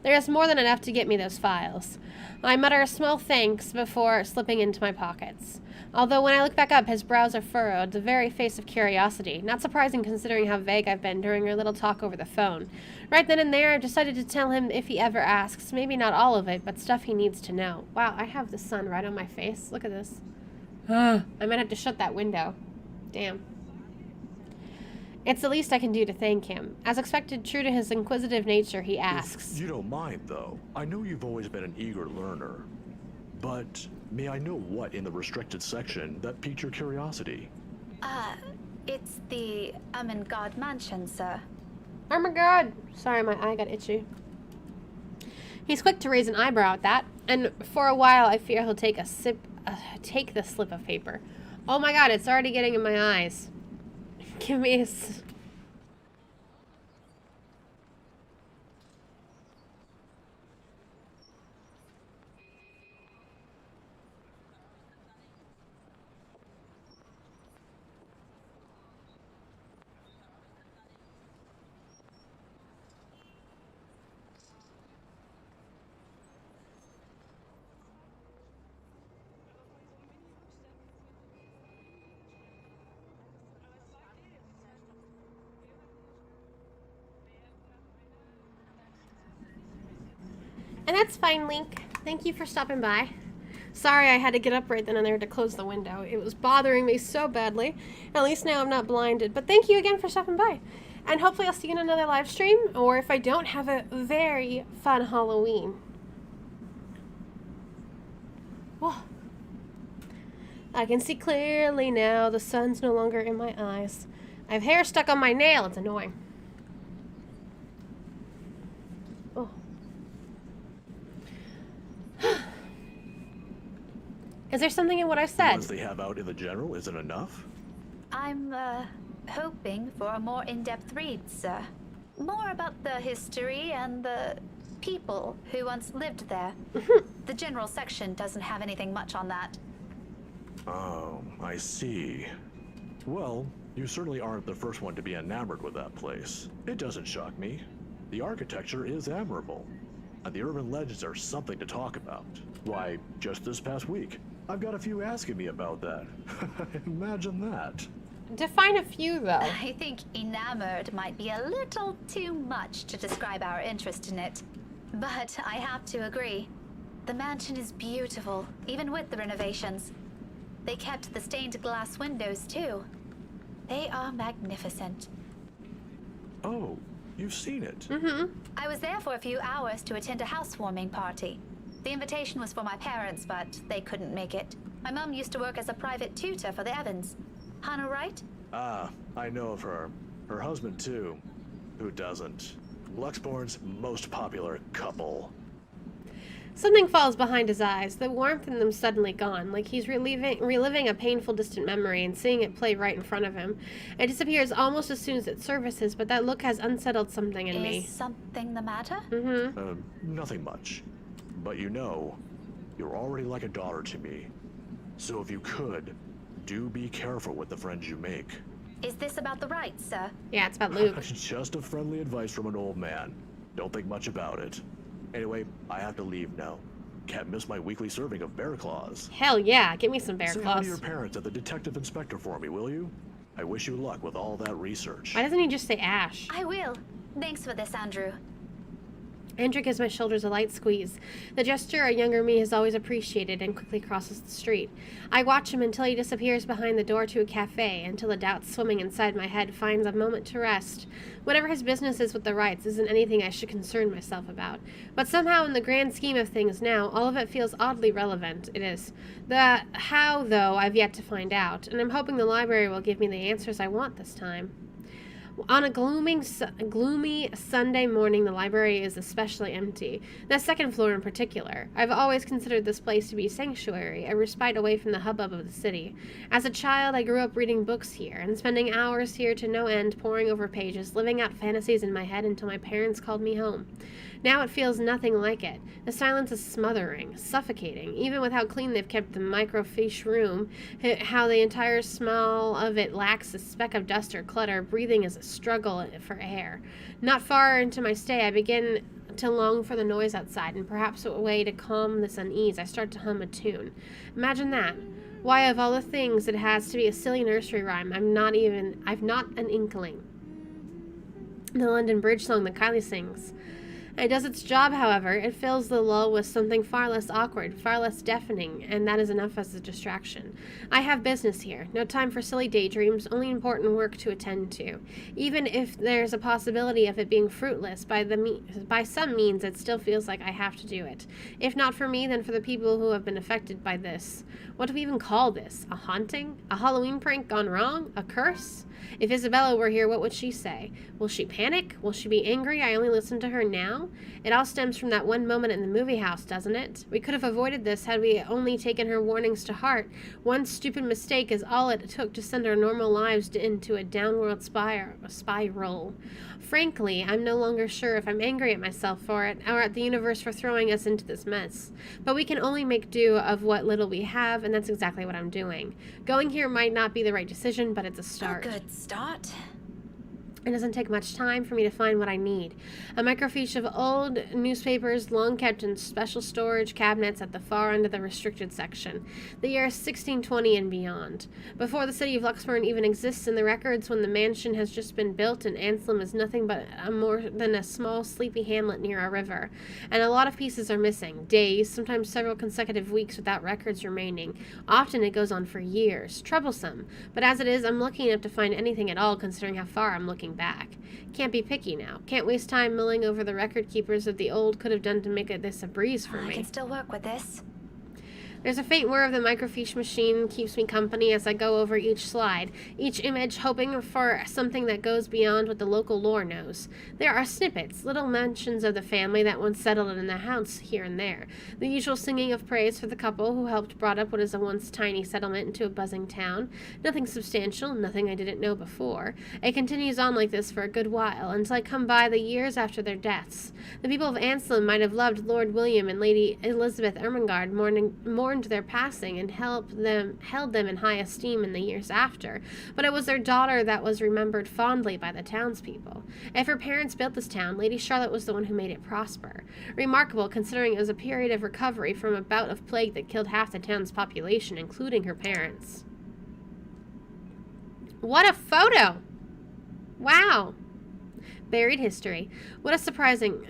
There is more than enough to get me those files. I mutter a small thanks before slipping into my pockets. Although when I look back up, his brows are furrowed, the very face of curiosity. Not surprising considering how vague I've been during our little talk over the phone. Right then and there, I've decided to tell him if he ever asks. Maybe not all of it, but stuff he needs to know. Wow, I have the sun right on my face. Look at this. I might have to shut that window. Damn. It's the least I can do to thank him. As expected, true to his inquisitive nature, he asks. If you don't mind, though, I know you've always been an eager learner. But may I know what in the restricted section that piqued your curiosity? It's the Ermengarde mansion, sir. Oh my god! Sorry, my eye got itchy. He's quick to raise an eyebrow at that, and for a while I fear he'll take the slip of paper. Oh my god, it's already getting in my eyes. Give me a... And that's fine, Link. Thank you for stopping by. Sorry I had to get up right then and there to close the window. It was bothering me so badly. At least now I'm not blinded. But thank you again for stopping by. And hopefully I'll see you in another live stream. Or if I don't, have a very fun Halloween. Whoa. I can see clearly now. The sun's no longer in my eyes. I have hair stuck on my nail. It's annoying. Oh. Is there something in what I The said? ones they have out in the general isn't enough? I'm, hoping for a more in-depth read, sir. More about the history and the people who once lived there. The general section doesn't have anything much on that. Oh, I see. Well, you certainly aren't the first one to be enamored with that place. It doesn't shock me. The architecture is admirable, and the urban legends are something to talk about. Why, just this past week, I've got a few asking me about that. Imagine that. Define a few, though. I think enamored might be a little too much to describe our interest in it. But I have to agree. The mansion is beautiful, even with the renovations. They kept the stained glass windows, too. They are magnificent. Oh, you've seen it. Mm-hmm. I was there for a few hours to attend a housewarming party. The invitation was for my parents, but they couldn't make it. My mum used to work as a private tutor for the Evans. Hannah Wright? Ah, I know of her. Her husband, too. Who doesn't? Luxborn's most popular couple. Something falls behind his eyes, the warmth in them suddenly gone, like he's reliving a painful distant memory and seeing it play right in front of him. It disappears almost as soon as it surfaces, but that look has unsettled something in me. Is something the matter? Mm-hmm. Nothing much. But you know, you're already like a daughter to me. So if you could, do be careful with the friends you make. Is this about the Wrights, sir? Yeah, it's about Luke. Just a friendly advice from an old man. Don't think much about it. Anyway, I have to leave now. Can't miss my weekly serving of bear claws. Hell yeah, give me some bear Say hi claws. to your parents at the detective inspector for me, will you? I wish you luck with all that research. Why doesn't he just say Ash? I will. Thanks for this, Andrew. Andrew gives my shoulders a light squeeze, the gesture a younger me has always appreciated, and quickly crosses the street. I watch him until he disappears behind the door to a cafe, until a doubt swimming inside my head finds a moment to rest. Whatever his business is with the Wrights isn't anything I should concern myself about. But somehow, in the grand scheme of things now, all of it feels oddly relevant. It is. The how, though, I've yet to find out, and I'm hoping the library will give me the answers I want this time. On a gloomy Sunday morning, the library is especially empty, the second floor in particular. I've always considered this place to be sanctuary, a respite away from the hubbub of the city. As a child, I grew up reading books here, and spending hours here to no end, poring over pages, living out fantasies in my head until my parents called me home. Now it feels nothing like it. The silence is smothering, suffocating, even with how clean they've kept the microfiche room, how the entire smell of it lacks a speck of dust or clutter. Breathing is a struggle for air. Not far into my stay, I begin to long for the noise outside, and perhaps a way to calm this unease, I start to hum a tune. Imagine that. Why, of all the things, it has to be a silly nursery rhyme. I've not an inkling. The London Bridge song that Kylie sings. It does its job, however. It fills the lull with something far less awkward, far less deafening, and that is enough as a distraction. I have business here. No time for silly daydreams, only important work to attend to. Even if there's a possibility of it being fruitless, by some means it still feels like I have to do it. If not for me, then for the people who have been affected by this. What do we even call this? A haunting? A Halloween prank gone wrong? A curse? If Isabella were here, what would she say? Will she panic? Will she be angry I only listened to her now? It all stems from that one moment in the movie house, doesn't it? We could have avoided this had we only taken her warnings to heart. One stupid mistake is all it took to send our normal lives into a downward spiral. Frankly, I'm no longer sure if I'm angry at myself for it, or at the universe for throwing us into this mess. But we can only make do of what little we have, and that's exactly what I'm doing. Going here might not be the right decision, but it's a start. A good start. It doesn't take much time for me to find what I need. A microfiche of old newspapers long kept in special storage cabinets at the far end of the restricted section. The year is 1620 and beyond. Before the city of Luxburn even exists in the records, when the mansion has just been built and Anselm is nothing but more than a small sleepy hamlet near a river. And a lot of pieces are missing. Days, sometimes several consecutive weeks without records remaining. Often it goes on for years. Troublesome. But as it is, I'm lucky enough to find anything at all considering how far I'm looking back. Can't be picky now. Can't waste time milling over the record keepers that the old could have done to make this a breeze for I me. can still work with this. There's a faint whir of the microfiche machine keeps me company as I go over each slide, each image hoping for something that goes beyond what the local lore knows. There are snippets, little mentions of the family that once settled in the house here and there, the usual singing of praise for the couple who helped brought up what is a once tiny settlement into a buzzing town. Nothing substantial, nothing I didn't know before. It continues on like this for a good while, until I come by the years after their deaths. The people of Anselm might have loved Lord William and Lady Elizabeth Ermengarde mourned their passing and held them in high esteem in the years after, but it was their daughter that was remembered fondly by the townspeople. If her parents built this town, Lady Charlotte was the one who made it prosper. Remarkable, considering it was a period of recovery from a bout of plague that killed half the town's population, including her parents. What a photo! Wow. Buried history. What's surprising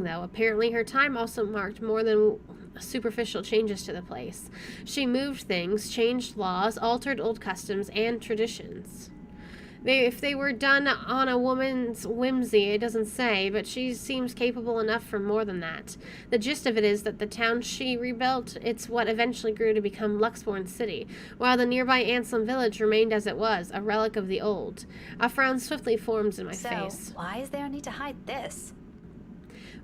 though, apparently her time also marked more than superficial changes to the place. She moved things, changed laws, altered old customs and traditions. If they were done on a woman's whimsy, it doesn't say, but she seems capable enough for more than that. The gist of it is that the town she rebuilt, it's what eventually grew to become Luxborn City, while the nearby Ansem village remained as it was, a relic of the old. A frown swiftly forms in my face. So, why is there a need to hide this?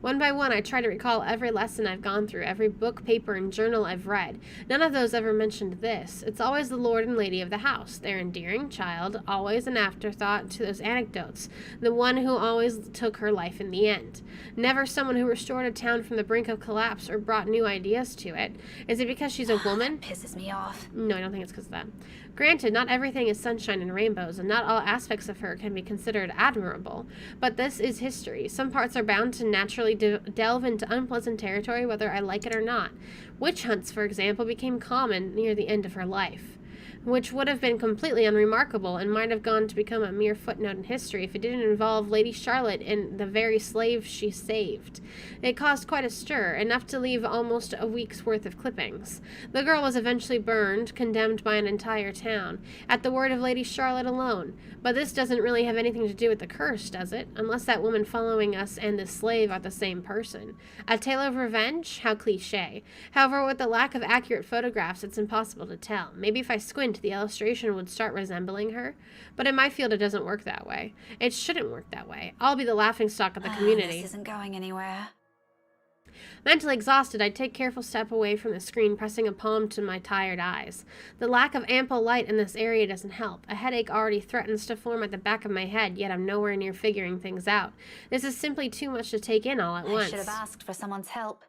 One by one, I try to recall every lesson I've gone through, every book, paper, and journal I've read. None of those ever mentioned this. It's always the lord and lady of the house, their endearing child, always an afterthought to those anecdotes, the one who always took her life in the end. Never someone who restored a town from the brink of collapse or brought new ideas to it. Is it because she's a woman? That pisses me off. No, I don't think it's because of that. Granted, not everything is sunshine and rainbows, and not all aspects of her can be considered admirable. But this is history. Some parts are bound to naturally delve into unpleasant territory, whether I like it or not. Witch hunts, for example, became common near the end of her life, which would have been completely unremarkable and might have gone to become a mere footnote in history if it didn't involve Lady Charlotte and the very slave she saved. It caused quite a stir, enough to leave almost a week's worth of clippings. The girl was eventually burned, condemned by an entire town, at the word of Lady Charlotte alone. But this doesn't really have anything to do with the curse, does it? Unless that woman following us and the slave are the same person. A tale of revenge? How cliché. However, with the lack of accurate photographs, it's impossible to tell. Maybe if I squint, the illustration would start resembling her. But in my field, it doesn't work that way. It shouldn't work that way. I'll be the laughingstock of the community. This isn't going anywhere. Mentally exhausted, I take careful step away from the screen, pressing a palm to my tired eyes. The lack of ample light in this area doesn't help. A headache already threatens to form at the back of my head, yet I'm nowhere near figuring things out. This is simply too much to take in all at once. I should have asked for someone's help.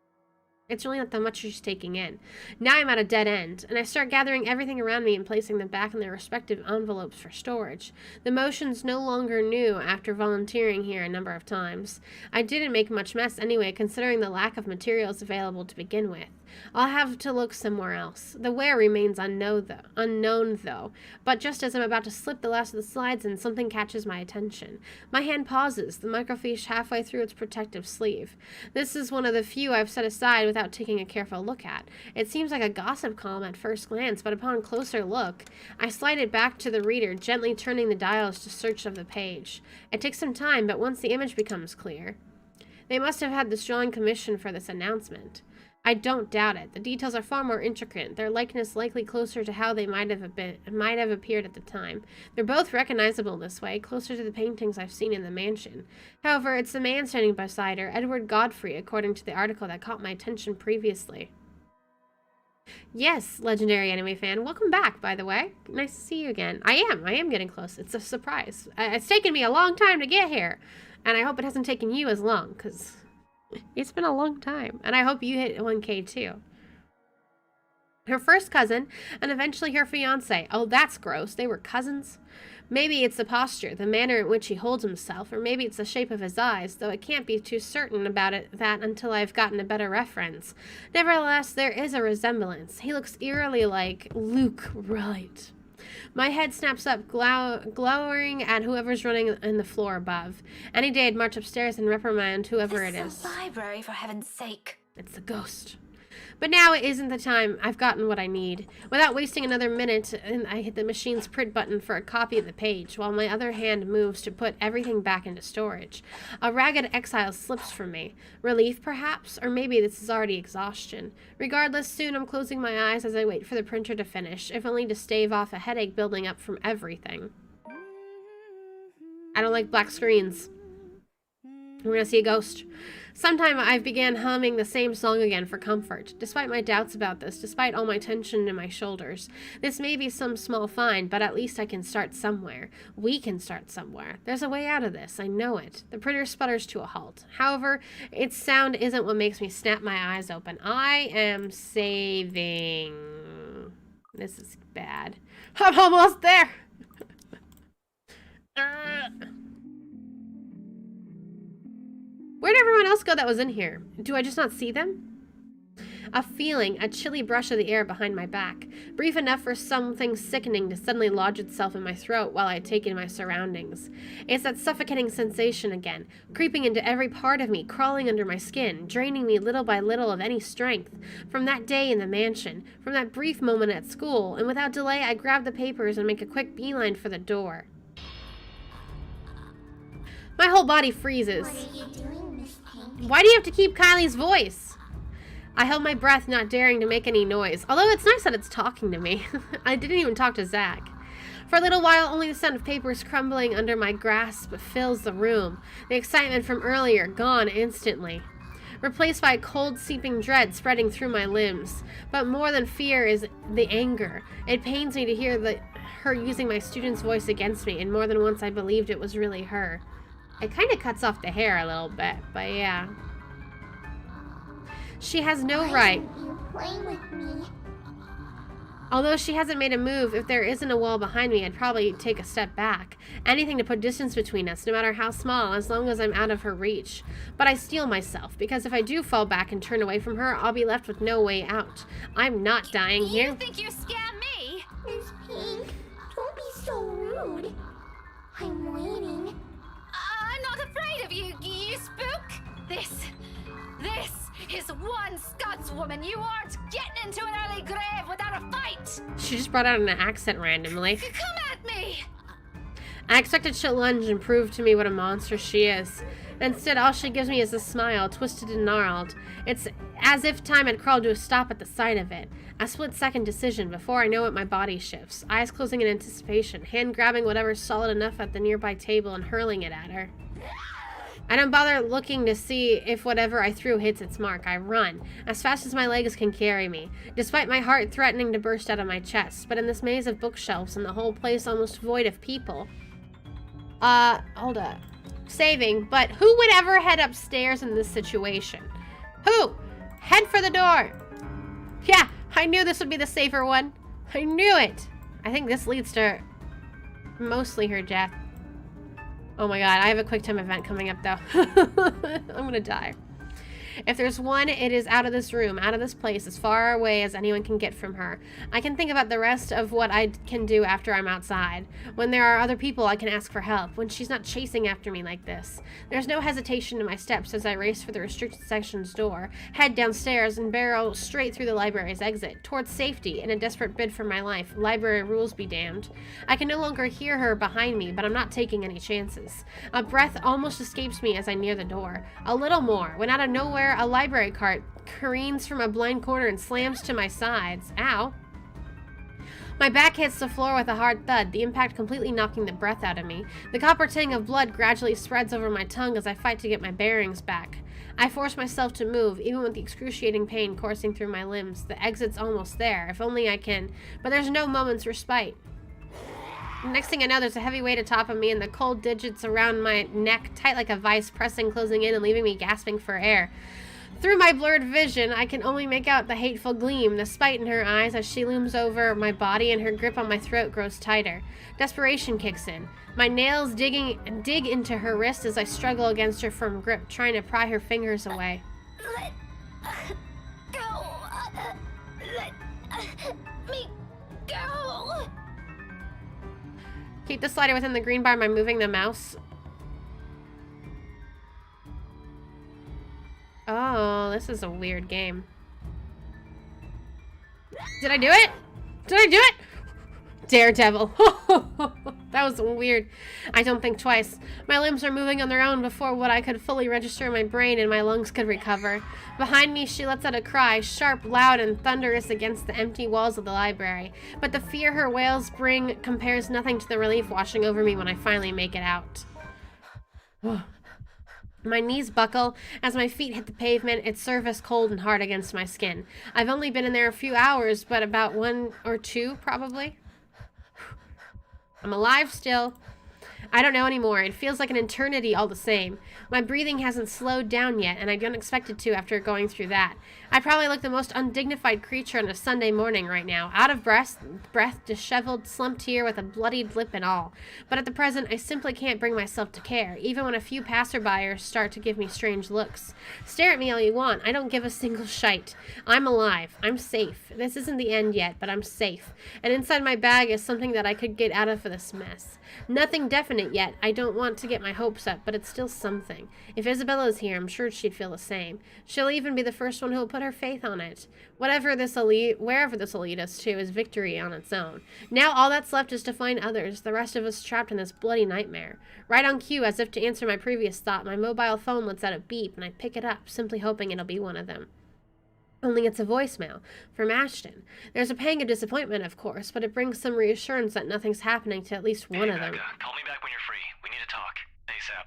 It's really not that much she's taking in. Now I'm at a dead end, and I start gathering everything around me and placing them back in their respective envelopes for storage. The motion's no longer new after volunteering here a number of times. I didn't make much mess anyway, considering the lack of materials available to begin with. I'll have to look somewhere else. The where remains unknown though, but just as I'm about to slip the last of the slides in, something catches my attention. My hand pauses, the microfiche halfway through its protective sleeve. This is one of the few I've set aside without taking a careful look at. It seems like a gossip column at first glance, but upon closer look, I slide it back to the reader, gently turning the dials to search of the page. It takes some time, but once the image becomes clear, they must have had the drawing commission for this announcement. I don't doubt it. The details are far more intricate, their likeness likely closer to how they might have appeared at the time. They're both recognizable this way, closer to the paintings I've seen in the mansion. However, it's the man standing beside her, Edward Godfrey, according to the article that caught my attention previously. Yes, legendary anime fan. Welcome back, by the way. Nice to see you again. I am getting close. It's a surprise. It's taken me a long time to get here, and I hope it hasn't taken you as long, because it's been a long time, and I hope you hit 1K too. Her first cousin, and eventually her fiancé. Oh, that's gross. They were cousins? Maybe it's the posture, the manner in which he holds himself, or maybe it's the shape of his eyes, though I can't be too certain about that until I've gotten a better reference. Nevertheless, there is a resemblance. He looks eerily like Luke Wright. My head snaps up, glowering at whoever's running in the floor above. Any day I'd march upstairs and reprimand whoever it is. It's the library, for heaven's sake. It's the ghost. But now it isn't the time. I've gotten what I need. Without wasting another minute, I hit the machine's print button for a copy of the page, while my other hand moves to put everything back into storage. A ragged exile slips from me. Relief, perhaps? Or maybe this is already exhaustion. Regardless, soon I'm closing my eyes as I wait for the printer to finish, if only to stave off a headache building up from everything. I don't like black screens. We're gonna see a ghost. Sometime I've began humming the same song again for comfort. Despite my doubts about this, despite all my tension in my shoulders, this may be some small find, but at least I can start somewhere. We can start somewhere. There's a way out of this, I know it. The printer sputters to a halt. However, its sound isn't what makes me snap my eyes open. I am saving. This is bad. I'm almost there! Where'd everyone else go that was in here? Do I just not see them? A feeling, a chilly brush of the air behind my back, brief enough for something sickening to suddenly lodge itself in my throat while I take in my surroundings. It's that suffocating sensation again, creeping into every part of me, crawling under my skin, draining me little by little of any strength. From that day in the mansion, from that brief moment at school, and without delay I grab the papers and make a quick beeline for the door. My whole body freezes. What are you doing, Miss Pink? Why do you have to keep Kylie's voice? I held my breath, not daring to make any noise, although it's nice that it's talking to me. I didn't even talk to Zach. For a little while, only the sound of papers crumbling under my grasp fills the room, the excitement from earlier gone instantly, replaced by a cold, seeping dread spreading through my limbs. But more than fear is the anger. It pains me to hear her using my student's voice against me, and more than once I believed it was really her. It kind of cuts off the hair a little bit, but yeah. She has no right. You play with me. Although she hasn't made a move, if there isn't a wall behind me, I'd probably take a step back. Anything to put distance between us, no matter how small, as long as I'm out of her reach. But I steel myself, because if I do fall back and turn away from her, I'll be left with no way out. I'm not dying here. You think you scare me? Miss Pink, don't be so rude. I'm waiting. I'm not afraid of you, you spook. This is one Scotswoman. You aren't getting into an early grave without a fight. She just brought out an accent randomly. Come at me. I expected she'll lunge and prove to me what a monster she is. Instead, all she gives me is a smile, twisted and gnarled. It's as if time had crawled to a stop at the sight of it. A split-second decision. Before I know it, my body shifts, eyes closing in anticipation, hand grabbing whatever's solid enough at the nearby table and hurling it at her. I don't bother looking to see if whatever I threw hits its mark. I run, as fast as my legs can carry me, despite my heart threatening to burst out of my chest. But in this maze of bookshelves and the whole place almost void of people... hold up. Saving, but who would ever head upstairs in this situation? Who? Head for the door! Yeah, I knew this would be the safer one. I knew it! I think this leads to mostly her death. Oh my god, I have a quick time event coming up though. I'm gonna die. If there's one, it is out of this room, out of this place, as far away as anyone can get from her. I can think about the rest of what I can do after I'm outside. When there are other people, I can ask for help. When she's not chasing after me like this. There's no hesitation in my steps as I race for the restricted section's door, head downstairs, and barrel straight through the library's exit, towards safety, in a desperate bid for my life. Library rules be damned. I can no longer hear her behind me, but I'm not taking any chances. A breath almost escapes me as I near the door. A little more, when out of nowhere, a library cart careens from a blind corner and slams to my sides. Ow. My back hits the floor with a hard thud, the impact completely knocking the breath out of me. The copper tang of blood gradually spreads over my tongue as I fight to get my bearings back. I force myself to move, even with the excruciating pain coursing through my limbs. The exit's almost there, if only I can, but there's no moment's respite. Next thing I know, there's a heavy weight atop of me and the cold digits around my neck, tight like a vice, pressing, closing in, and leaving me gasping for air. Through my blurred vision, I can only make out the hateful gleam, the spite in her eyes as she looms over my body and her grip on my throat grows tighter. Desperation kicks in. My nails dig into her wrist as I struggle against her firm grip, trying to pry her fingers away. Let go. Let me go. Keep the slider within the green bar by moving the mouse. Oh, this is a weird game. Did I do it? Did I do it? Daredevil. That was weird. I don't think twice. My limbs are moving on their own before what I could fully register in my brain and my lungs could recover. Behind me, she lets out a cry, sharp, loud, and thunderous against the empty walls of the library. But the fear her wails bring compares nothing to the relief washing over me when I finally make it out. My knees buckle as my feet hit the pavement, its surface cold and hard against my skin. I've only been in there a few hours, but about 1 or 2, probably. I'm alive still. I don't know anymore. It feels like an eternity all the same. My breathing hasn't slowed down yet, and I don't expect it to after going through that. I probably look the most undignified creature on a Sunday morning right now, out of breath, disheveled, slumped here with a bloodied lip and all. But at the present, I simply can't bring myself to care, even when a few passerbyers start to give me strange looks. Stare at me all you want. I don't give a single shite. I'm alive. I'm safe. This isn't the end yet, but I'm safe. And inside my bag is something that I could get out of this mess. Nothing definite yet. I don't want to get my hopes up, but it's still something. If Isabella's here, I'm sure she'd feel the same. She'll even be the first one who will put her faith on it. Wherever this will lead us to is victory on its own. Now all that's left is to find others, the rest of us trapped in this bloody nightmare. Right on cue, as if to answer my previous thought, my mobile phone lets out a beep, and I pick it up, simply hoping it'll be one of them. Only it's a voicemail from Ashton. There's a pang of disappointment, of course, but it brings some reassurance that nothing's happening to at least one of them. Call me back when you're free. We need to talk. ASAP.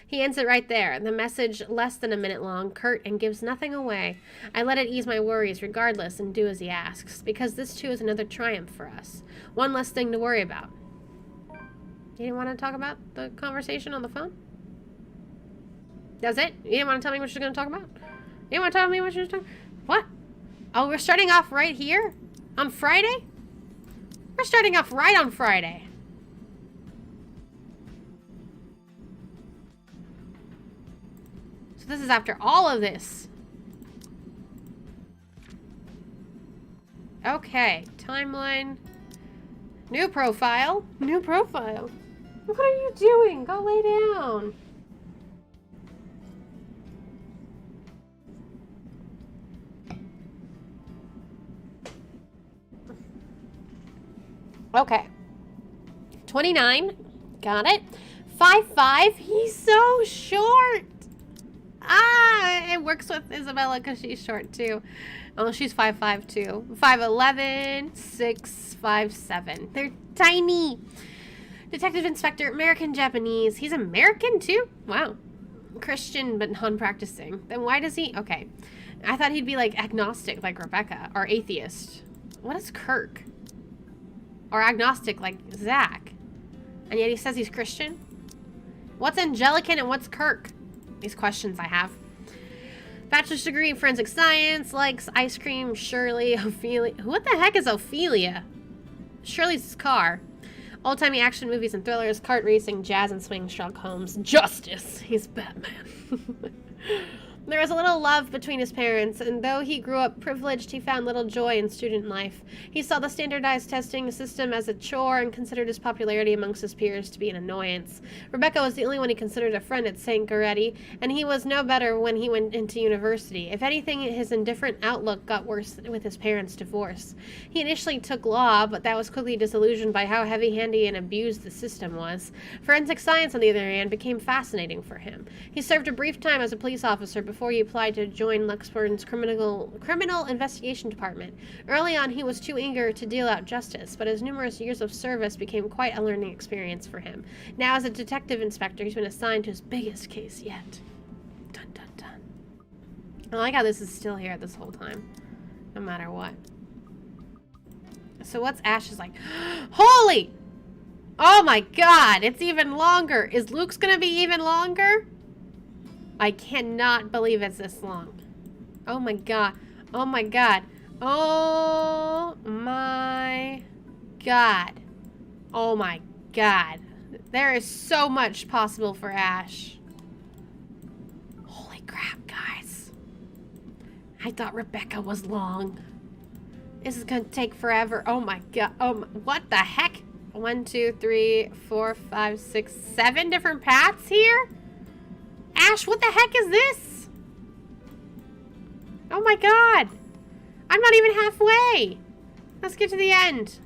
He ends it right there, the message less than a minute long, curt, and gives nothing away. I let it ease my worries regardless and do as he asks, because this too is another triumph for us. One less thing to worry about. You didn't want to talk about the conversation on the phone? That's it? You didn't want to tell me what you're going to talk about? You want to tell me what you're talking? What? Oh, we're starting off right here? On Friday? We're starting off right on Friday. So this is after all of this. Okay, timeline. New profile. New profile. What are you doing? Go lay down. Okay. 29. Got it. 5'5". He's so short. Ah, it works with Isabella because she's short too. Oh, she's 5'5" too. 5'11", 6'5'7". They're tiny. Detective Inspector, American Japanese. He's American too? Wow. Christian but non-practicing. Then why does he... Okay. I thought he'd be like agnostic like Rebecca. Or atheist. What is Kirk? Or agnostic like Zach. And yet he says he's Christian? What's Angelican and what's Kirk? These questions I have. Bachelor's degree in forensic science, likes ice cream, Shirley, Ophelia. What the heck is Ophelia? Shirley's car. Old-timey action movies and thrillers, kart racing, jazz and swing, Sherlock Holmes. Justice. He's Batman. There was a little love between his parents, and though he grew up privileged, he found little joy in student life. He saw the standardized testing system as a chore and considered his popularity amongst his peers to be an annoyance. Rebecca was the only one he considered a friend at St. Goretti, and he was no better when he went into university. If anything, his indifferent outlook got worse with his parents' divorce. He initially took law, but that was quickly disillusioned by how heavy-handed and abused the system was. Forensic science, on the other hand, became fascinating for him. He served a brief time as a police officer before he applied to join Luxford's criminal investigation department. Early on, he was too eager to deal out justice, but his numerous years of service became quite a learning experience for him. Now, as a detective inspector, he's been assigned to his biggest case yet. Dun, dun, dun. I like how this is still here this whole time, no matter what. So what's Ash's like? Holy! Oh my god, it's even longer. Is Luke's gonna be even longer? I cannot believe it's this long. Oh my god. Oh my god. Oh my god. Oh my god. There is so much possible for Ash. Holy crap, guys. I thought Rebecca was long. This is gonna take forever. Oh my god. Oh my, what the heck? 1, 2, 3, 4, 5, 6, 7 different paths here? Ash, what the heck is this? Oh my god. I'm not even halfway. Let's get to the end.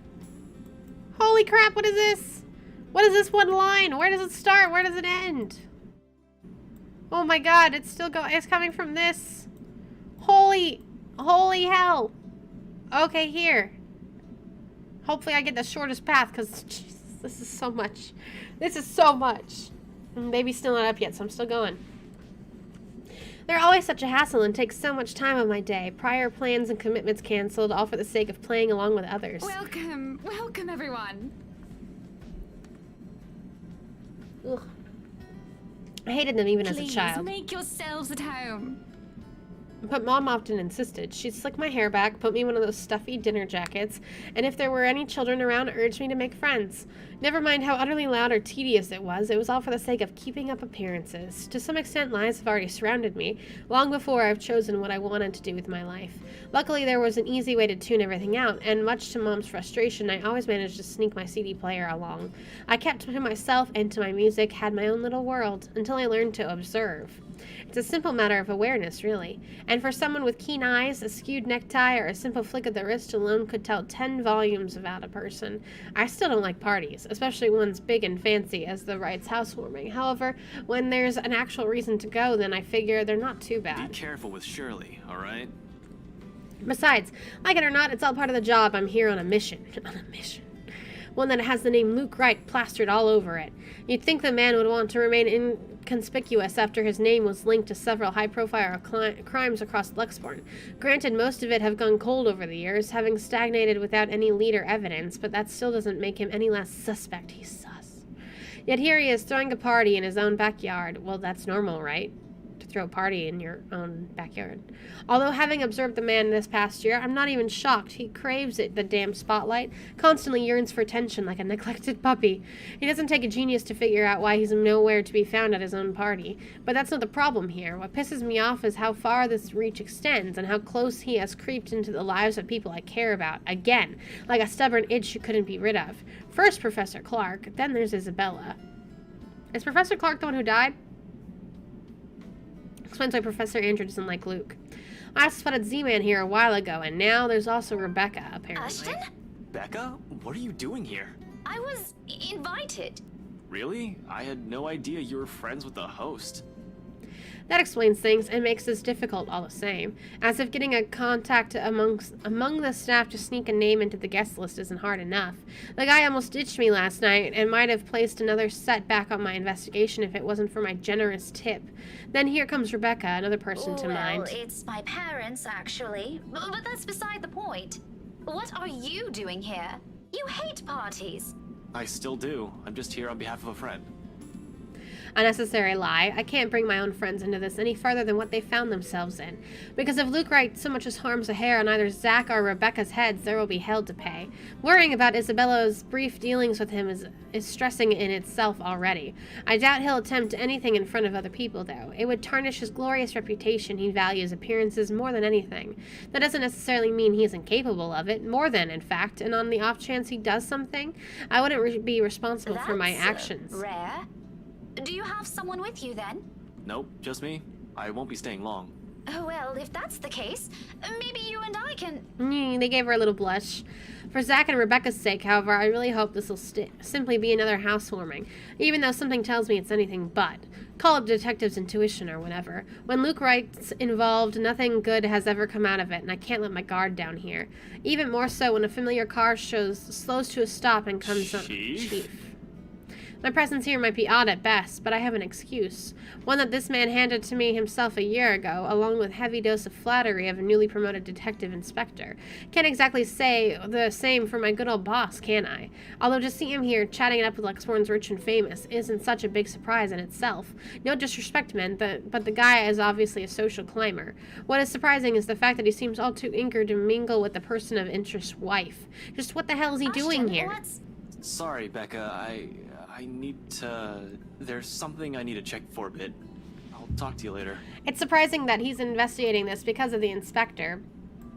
Holy crap, what is this? What is this one line? Where does it start? Where does it end? Oh my god, it's still it's coming from this. Holy hell. Okay, here. Hopefully I get the shortest path, because this is so much. This is so much. Baby's still not up yet, so I'm still going. They're always such a hassle and take so much time of my day. Prior plans and commitments canceled, all for the sake of playing along with others. Welcome, welcome everyone. Ugh. I hated them even as a Please, child. make yourselves at home. But Mom often insisted. She'd slick my hair back, put me in one of those stuffy dinner jackets, and if there were any children around, urged me to make friends. Never mind how utterly loud or tedious it was all for the sake of keeping up appearances. To some extent, lies have already surrounded me, long before I've chosen what I wanted to do with my life. Luckily, there was an easy way to tune everything out, and much to Mom's frustration, I always managed to sneak my CD player along. I kept to myself and to my music, had my own little world, until I learned to observe. It's a simple matter of awareness, really. And for someone with keen eyes, a skewed necktie, or a simple flick of the wrist alone could tell 10 volumes about a person. I still don't like parties, especially ones big and fancy as the Wrights' housewarming. However, when there's an actual reason to go, then I figure they're not too bad. Be careful with Shirley, alright? Besides, like it or not, it's all part of the job. I'm here on a mission. On a mission. One that has the name Luke Wright plastered all over it. You'd think the man would want to remain inconspicuous after his name was linked to several high-profile crimes across Luxborn. Granted, most of it have gone cold over the years, having stagnated without any lead or evidence, but that still doesn't make him any less suspect. He's sus. Yet here he is throwing a party in his own backyard. Well, that's normal, right? To throw a party in your own backyard. Although, having observed the man this past year, I'm not even shocked. He craves it, the damn spotlight, constantly yearns for attention like a neglected puppy. It doesn't take a genius to figure out why he's nowhere to be found at his own party. But that's not the problem here. What pisses me off is how far this reach extends and how close he has creeped into the lives of people I care about. Again, like a stubborn itch you couldn't be rid of. First Professor Clark, then there's Isabella. Is Professor Clark the one who died? Explains why Professor Andrew doesn't like Luke. I spotted Z-Man here a while ago, and now there's also Rebecca, apparently. Ashton? Becca, what are you doing here? I was invited. Really? I had no idea you were friends with the host. That explains things and makes this difficult all the same. As if getting a contact among the staff to sneak a name into the guest list isn't hard enough. The guy almost ditched me last night and might have placed another setback on my investigation if it wasn't for my generous tip. Then here comes Rebecca, another person to mind. Well, it's my parents, actually. But that's beside the point. What are you doing here? You hate parties. I still do. I'm just here on behalf of a friend. Unnecessary lie. I can't bring my own friends into this any further than what they found themselves in. Because if Luke Wright so much as harms a hair on either Zach or Rebecca's heads, there will be hell to pay. Worrying about Isabella's brief dealings with him is stressing in itself already. I doubt he'll attempt anything in front of other people, though. It would tarnish his glorious reputation. He values appearances more than anything. That doesn't necessarily mean he isn't capable of it. More than, in fact. And on the off chance he does something, I wouldn't be responsible for my actions. Rare. Do you have someone with you then? Nope, just me. I won't be staying long. Oh, well, if that's the case, maybe you and I can... They gave her a little blush. For Zach and Rebecca's sake, however, I really hope this will simply be another housewarming, even though something tells me it's anything but. Call it detective's intuition or whatever. When Luke Wright's involved, nothing good has ever come out of it, and I can't let my guard down here. Even more so when a familiar car slows to a stop and comes up. Chief. My presence here might be odd at best, but I have an excuse. One that this man handed to me himself a year ago, along with a heavy dose of flattery of a newly promoted detective inspector. Can't exactly say the same for my good old boss, can I? Although to see him here, chatting it up with Luxborn's rich and famous, isn't such a big surprise in itself. No disrespect meant, but the guy is obviously a social climber. What is surprising is the fact that he seems all too eager to mingle with the person of interest's wife. Just what the hell is he doing here? Sorry, Becca, I need to... There's something I need to check for a bit. I'll talk to you later. It's surprising that he's investigating this because of the inspector,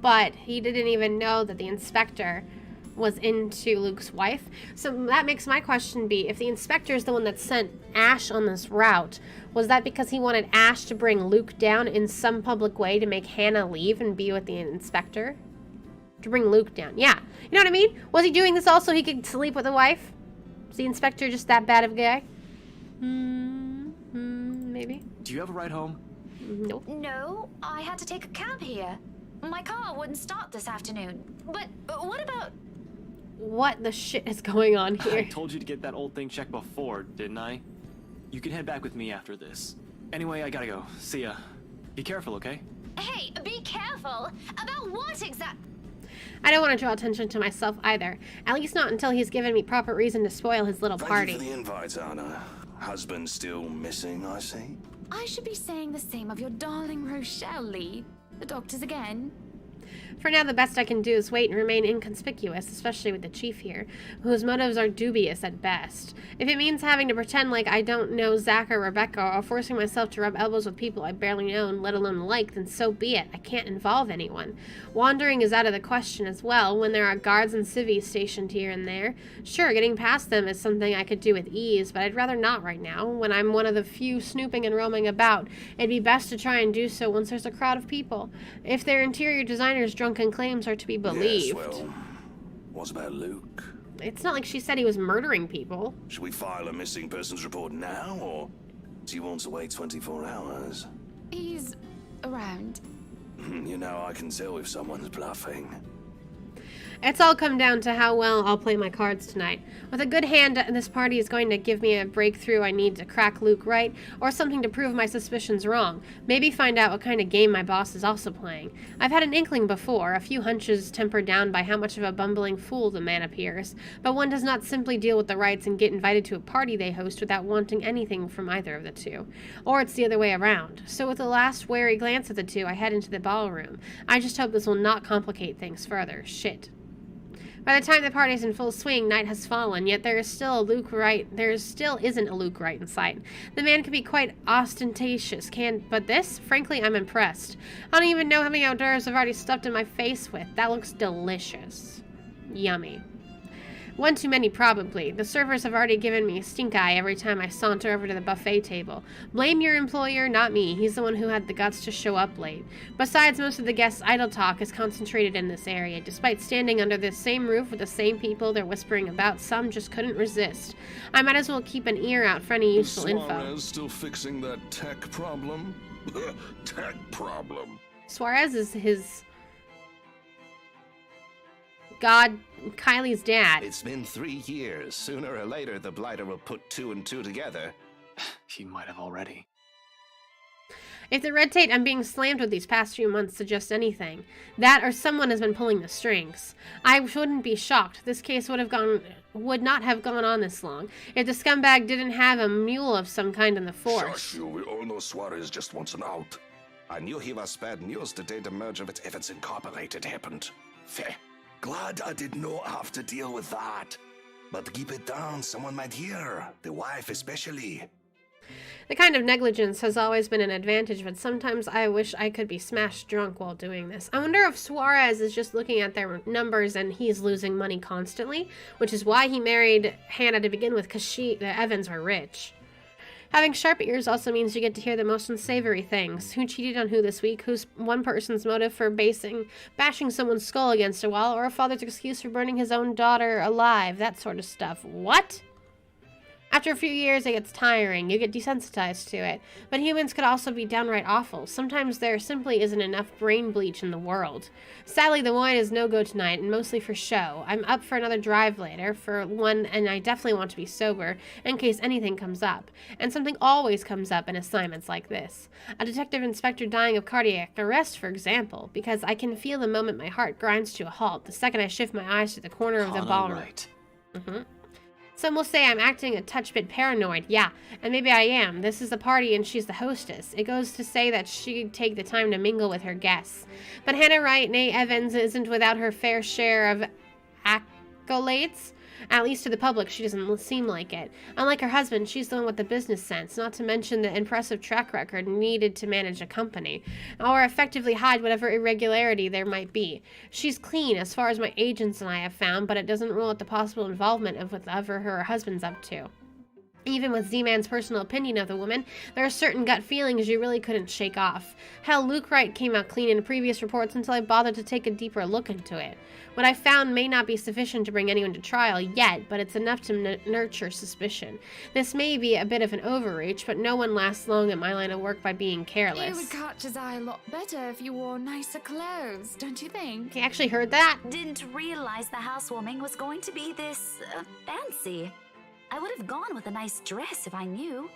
but he didn't even know that the inspector was into Luke's wife. So that makes my question be, if the inspector is the one that sent Ash on this route, was that because he wanted Ash to bring Luke down in some public way to make Hannah leave and be with the inspector? To bring Luke down. Yeah. You know what I mean? Was he doing this also so he could sleep with the wife? Is the inspector just that bad of a guy? Maybe. Do you have a ride home? Nope. No, I had to take a cab here. My car wouldn't start this afternoon. But what about... What the shit is going on here? I told you to get that old thing checked before, didn't I? You can head back with me after this. Anyway, I gotta go. See ya. Be careful, okay? Hey, be careful! About what exactly? I don't want to draw attention to myself either. At least not until he's given me proper reason to spoil his little party. Thank you for the invite, Anna. Husband still missing, I see? I should be saying the same of your darling Rochelle, Lee. The doctors again. For now, the best I can do is wait and remain inconspicuous, especially with the chief here, whose motives are dubious at best. If it means having to pretend like I don't know Zach or Rebecca, or forcing myself to rub elbows with people I barely know, let alone like, then so be it. I can't involve anyone. Wandering is out of the question as well, when there are guards and civvies stationed here and there. Sure, getting past them is something I could do with ease, but I'd rather not right now, when I'm one of the few snooping and roaming about. It'd be best to try and do so once there's a crowd of people. If their interior designers' drunken claims are to be believed. Yes, well, what about Luke? It's not like she said he was murdering people. Should we file a missing persons report now, or do you want to wait 24 hours? He's around. You know, I can tell if someone's bluffing. It's all come down to how well I'll play my cards tonight. With a good hand, this party is going to give me a breakthrough I need to crack Luke right, or something to prove my suspicions wrong. Maybe find out what kind of game my boss is also playing. I've had an inkling before, a few hunches tempered down by how much of a bumbling fool the man appears. But one does not simply deal with the rights and get invited to a party they host without wanting anything from either of the two. Or it's the other way around. So with a last wary glance at the two, I head into the ballroom. I just hope this will not complicate things further. Shit. By the time the party's in full swing, night has fallen, yet there still isn't a Luke Wright in sight. The man can be quite ostentatious, but this, frankly, I'm impressed. I don't even know how many hors d'oeuvres I've already stuffed in my face with. That looks delicious. Yummy. One too many, probably. The servers have already given me a stink eye every time I saunter over to the buffet table. Blame your employer, not me. He's the one who had the guts to show up late. Besides, most of the guests' idle talk is concentrated in this area. Despite standing under the same roof with the same people they're whispering about, some just couldn't resist. I might as well keep an ear out for any useful info. Suarez still fixing that tech problem? Tech problem. Suarez is his god, Kylie's dad. It's been 3 years. Sooner or later, the Blighter will put 2 and 2 together. He might have already. If the red tape I'm being slammed with these past few months suggests anything, that or someone has been pulling the strings. I wouldn't be shocked. This case would not have gone on this long if the scumbag didn't have a mule of some kind in the force. Shush you, we all know Suarez just wants an out. I knew he was bad news the day the merger with Evans Incorporated happened. Fair. Glad I did not have to deal with that. But keep it down, someone might hear. The wife especially. The kind of negligence has always been an advantage, but sometimes I wish I could be smashed drunk while doing this. I wonder if Suarez is just looking at their numbers and he's losing money constantly, which is why he married Hannah to begin with, because the Evans were rich. Having sharp ears also means you get to hear the most unsavory things. Who cheated on who this week? Who's one person's motive for bashing someone's skull against a wall? Or a father's excuse for burning his own daughter alive? That sort of stuff. What? After a few years, it gets tiring. You get desensitized to it. But humans could also be downright awful. Sometimes there simply isn't enough brain bleach in the world. Sadly, the wine is no-go tonight, and mostly for show. I'm up for another drive later, for one, and I definitely want to be sober, in case anything comes up. And something always comes up in assignments like this. A detective inspector dying of cardiac arrest, for example, because I can feel the moment my heart grinds to a halt, the second I shift my eyes to the corner of the ballroom. Right. Some will say I'm acting a touch bit paranoid. Yeah, and maybe I am. This is the party and she's the hostess. It goes to say that she'd take the time to mingle with her guests. But Hannah Wright, née Evans, isn't without her fair share of accolades. At least to the public, she doesn't seem like it. Unlike her husband, she's the one with the business sense, not to mention the impressive track record needed to manage a company, or effectively hide whatever irregularity there might be. She's clean, as far as my agents and I have found, but it doesn't rule out the possible involvement of whatever her husband's up to. Even with Z-Man's personal opinion of the woman, there are certain gut feelings you really couldn't shake off. Hell, Luke Wright came out clean in previous reports until I bothered to take a deeper look into it. What I found may not be sufficient to bring anyone to trial yet, but it's enough to nurture suspicion. This may be a bit of an overreach, but no one lasts long at my line of work by being careless. It would catch his eye a lot better if you wore nicer clothes, don't you think? You actually heard that? Didn't realize the housewarming was going to be this fancy. I would have gone with a nice dress if I knew.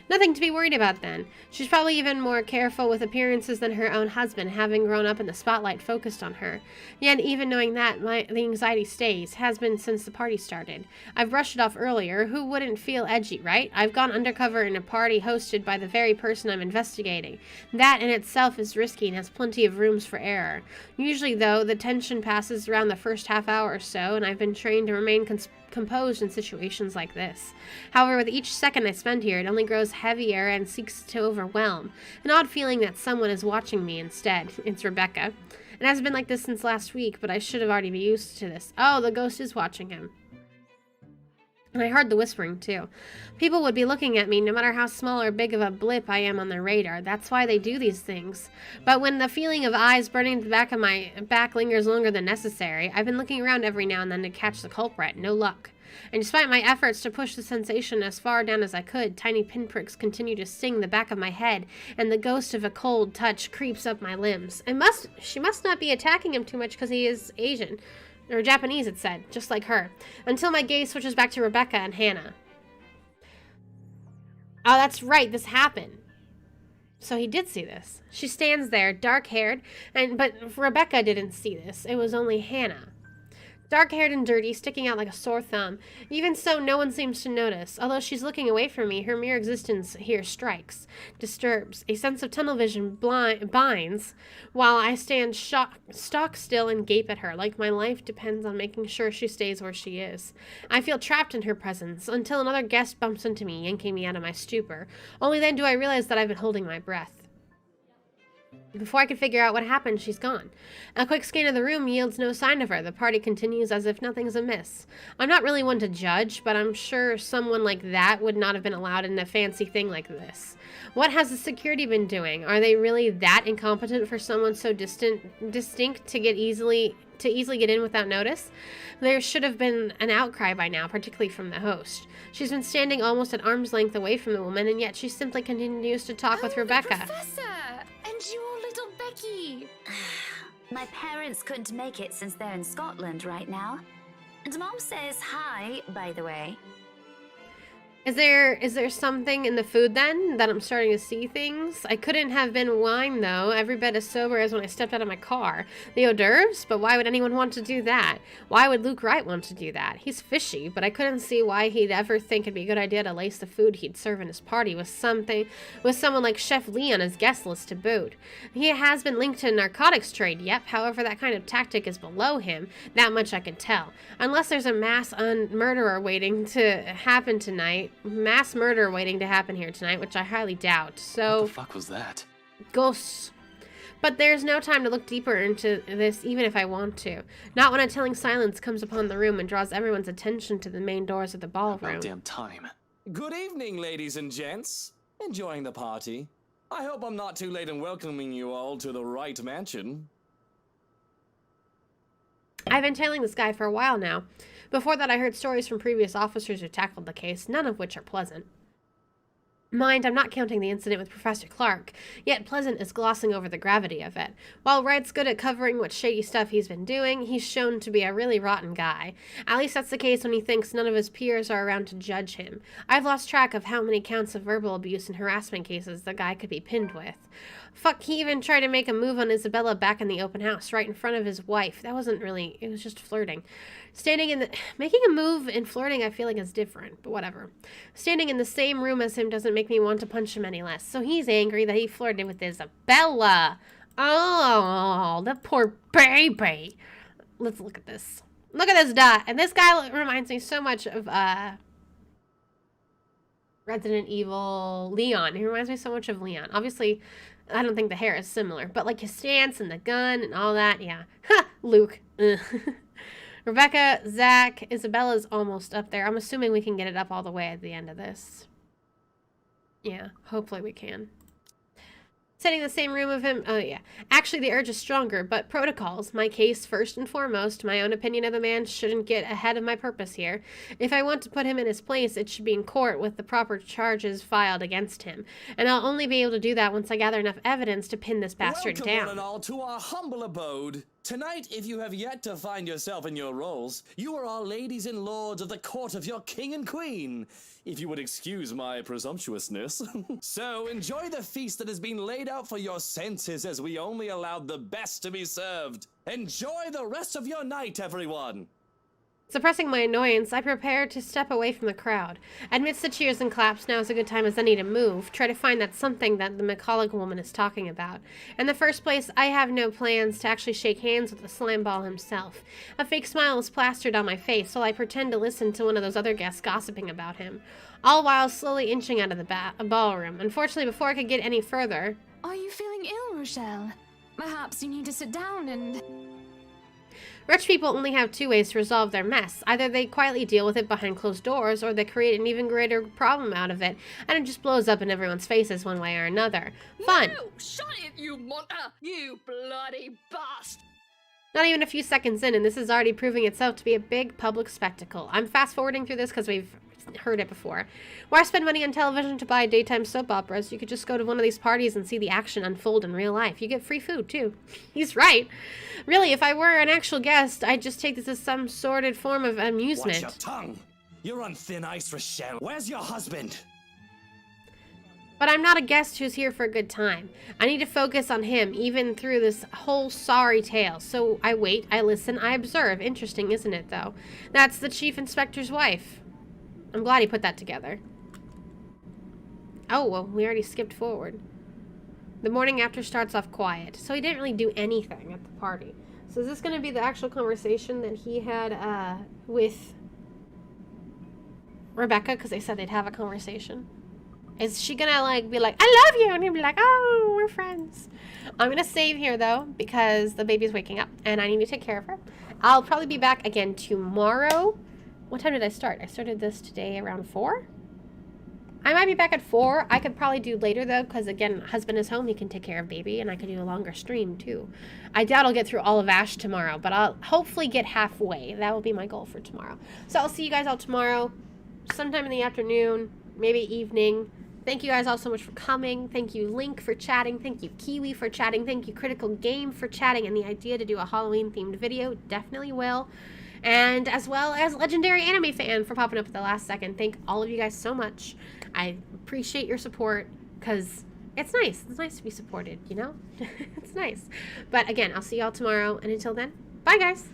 Nothing to be worried about then. She's probably even more careful with appearances than her own husband, having grown up in the spotlight focused on her. Yet, even knowing that, the anxiety stays, has been since the party started. I've brushed it off earlier. Who wouldn't feel edgy, right? I've gone undercover in a party hosted by the very person I'm investigating. That in itself is risky and has plenty of rooms for error. Usually, though, the tension passes around the first half hour or so, and I've been trained to remain composed in situations like this. However, with each second I spend here, it only grows heavier and seeks to overwhelm. An odd feeling that someone is watching me instead. It's Rebecca. It has been like this since last week, but I should have already been used to this. Oh, the ghost is watching him. And I heard the whispering, too. People would be looking at me no matter how small or big of a blip I am on their radar. That's why they do these things. But when the feeling of eyes burning the back of my back lingers longer than necessary, I've been looking around every now and then to catch the culprit. No luck. And despite my efforts to push the sensation as far down as I could, tiny pinpricks continue to sting the back of my head, and the ghost of a cold touch creeps up my limbs. She must not be attacking him too much because he is Asian. Or Japanese, it said, just like her. Until my gaze switches back to Rebecca and Hannah. Oh, that's right, this happened. So he did see this. She stands there, dark-haired, but Rebecca didn't see this. It was only Hannah. Dark-haired and dirty, sticking out like a sore thumb. Even so, no one seems to notice. Although she's looking away from me, her mere existence here strikes, disturbs. A sense of tunnel vision binds, while I stand stock still and gape at her, like my life depends on making sure she stays where she is. I feel trapped in her presence, until another guest bumps into me, yanking me out of my stupor. Only then do I realize that I've been holding my breath. Before I could figure out what happened, she's gone. A quick scan of the room yields no sign of her. The party continues as if nothing's amiss. I'm not really one to judge, but I'm sure someone like that would not have been allowed in a fancy thing like this. What has the security been doing? Are they really that incompetent for someone so distinct to easily get in without notice? There should have been an outcry by now, particularly from the host. She's been standing almost at arm's length away from the woman, and yet she simply continues to talk with Rebecca. The professor! And your little Becky! My parents couldn't make it since they're in Scotland right now. And Mom says hi, by the way. Is there something in the food then that I'm starting to see things? I couldn't have been wine though, every bit as sober as when I stepped out of my car. The hors d'oeuvres? But why would anyone want to do that? Why would Luke Wright want to do that? He's fishy, but I couldn't see why he'd ever think it'd be a good idea to lace the food he'd serve in his party with someone like Chef Lee on his guest list to boot. He has been linked to narcotics trade, yep, however that kind of tactic is below him, that much I can tell. Unless there's a mass murder waiting to happen here tonight, which I highly doubt. So what the fuck was that? Ghosts. But there's no time to look deeper into this, even if I want to. Not when a telling silence comes upon the room and draws everyone's attention to the main doors of the ballroom. About damn time. Good evening, ladies and gents. Enjoying the party? I hope I'm not too late in welcoming you all to the Wright Mansion. I've been tailing this guy for a while now. Before that, I heard stories from previous officers who tackled the case, none of which are pleasant. Mind, I'm not counting the incident with Professor Clark, yet pleasant is glossing over the gravity of it. While Wright's good at covering what shady stuff he's been doing, he's shown to be a really rotten guy. At least that's the case when he thinks none of his peers are around to judge him. I've lost track of how many counts of verbal abuse and harassment cases the guy could be pinned with. Fuck, he even tried to make a move on Isabella back in the open house, right in front of his wife. That wasn't really, it was just flirting. Making a move in flirting I feel like is different, but whatever. Standing in the same room as him doesn't make me want to punch him any less, so he's angry that he flirted with Isabella. Oh, the poor baby. Let's look at this. Look at this dot. And this guy reminds me so much of, Resident Evil Leon. He reminds me so much of Leon. Obviously, I don't think the hair is similar, but like his stance and the gun and all that, yeah. Ha! Luke. Rebecca, Zach, Isabella's almost up there. I'm assuming we can get it up all the way at the end of this. Yeah, hopefully we can. Sitting in the same room of him, oh yeah. Actually, the urge is stronger, but protocols. My case, first and foremost. My own opinion of the man shouldn't get ahead of my purpose here. If I want to put him in his place, it should be in court with the proper charges filed against him. And I'll only be able to do that once I gather enough evidence to pin this bastard down. Welcome one and all to our humble abode. Tonight, if you have yet to find yourself in your roles, you are all ladies and lords of the court of your king and queen, if you would excuse my presumptuousness. So enjoy the feast that has been laid out for your senses, as we only allowed the best to be served. Enjoy the rest of your night, everyone! Suppressing my annoyance, I prepare to step away from the crowd. Amidst the cheers and claps, now is a good time as any to move. Try to find that something that the McCulloch woman is talking about. In the first place, I have no plans to actually shake hands with the slime ball himself. A fake smile is plastered on my face while I pretend to listen to one of those other guests gossiping about him. All while slowly inching out of the ballroom. Unfortunately, before I could get any further... Are you feeling ill, Rochelle? Perhaps you need to sit down and... Rich people only have two ways to resolve their mess. Either they quietly deal with it behind closed doors, or they create an even greater problem out of it, and it just blows up in everyone's faces one way or another. Fun! No! Shut it, you monster! You bloody bastard! Not even a few seconds in, and this is already proving itself to be a big public spectacle. I'm fast-forwarding through this because we've heard it before. Why spend money on television to buy daytime soap operas? You could just go to one of these parties and see the action unfold in real life. You get free food, too. He's right. Really, if I were an actual guest, I'd just take this as some sordid form of amusement. Watch your tongue! You're on thin ice, Rochelle. Where's your husband? But I'm not a guest who's here for a good time. I need to focus on him, even through this whole sorry tale. So I wait, I listen, I observe. Interesting, isn't it, though? That's the chief inspector's wife. I'm glad he put that together. Oh, well, we already skipped forward. The morning after starts off quiet, so he didn't really do anything at the party. So is this going to be the actual conversation that he had with Rebecca? Because they said they'd have a conversation. Is she going to, like, be like, I love you? And he'll be like, oh, we're friends. I'm going to save here, though, because the baby's waking up, and I need to take care of her. I'll probably be back again tomorrow. What time did I start? I started this today around 4? I might be back at 4. I could probably do later, though, because, again, husband is home. He can take care of baby, and I could do a longer stream, too. I doubt I'll get through all of Ash tomorrow, but I'll hopefully get halfway. That will be my goal for tomorrow. So I'll see you guys all tomorrow, sometime in the afternoon, maybe evening. Thank you guys all so much for coming. Thank you, Link, for chatting. Thank you, Kiwi, for chatting. Thank you, Critical Game, for chatting. And the idea to do a Halloween-themed video, definitely will. And as well as Legendary Anime Fan for popping up at the last second. Thank all of you guys so much. I appreciate your support because it's nice. It's nice to be supported, you know? It's nice. But again, I'll see y'all tomorrow. And until then, bye guys.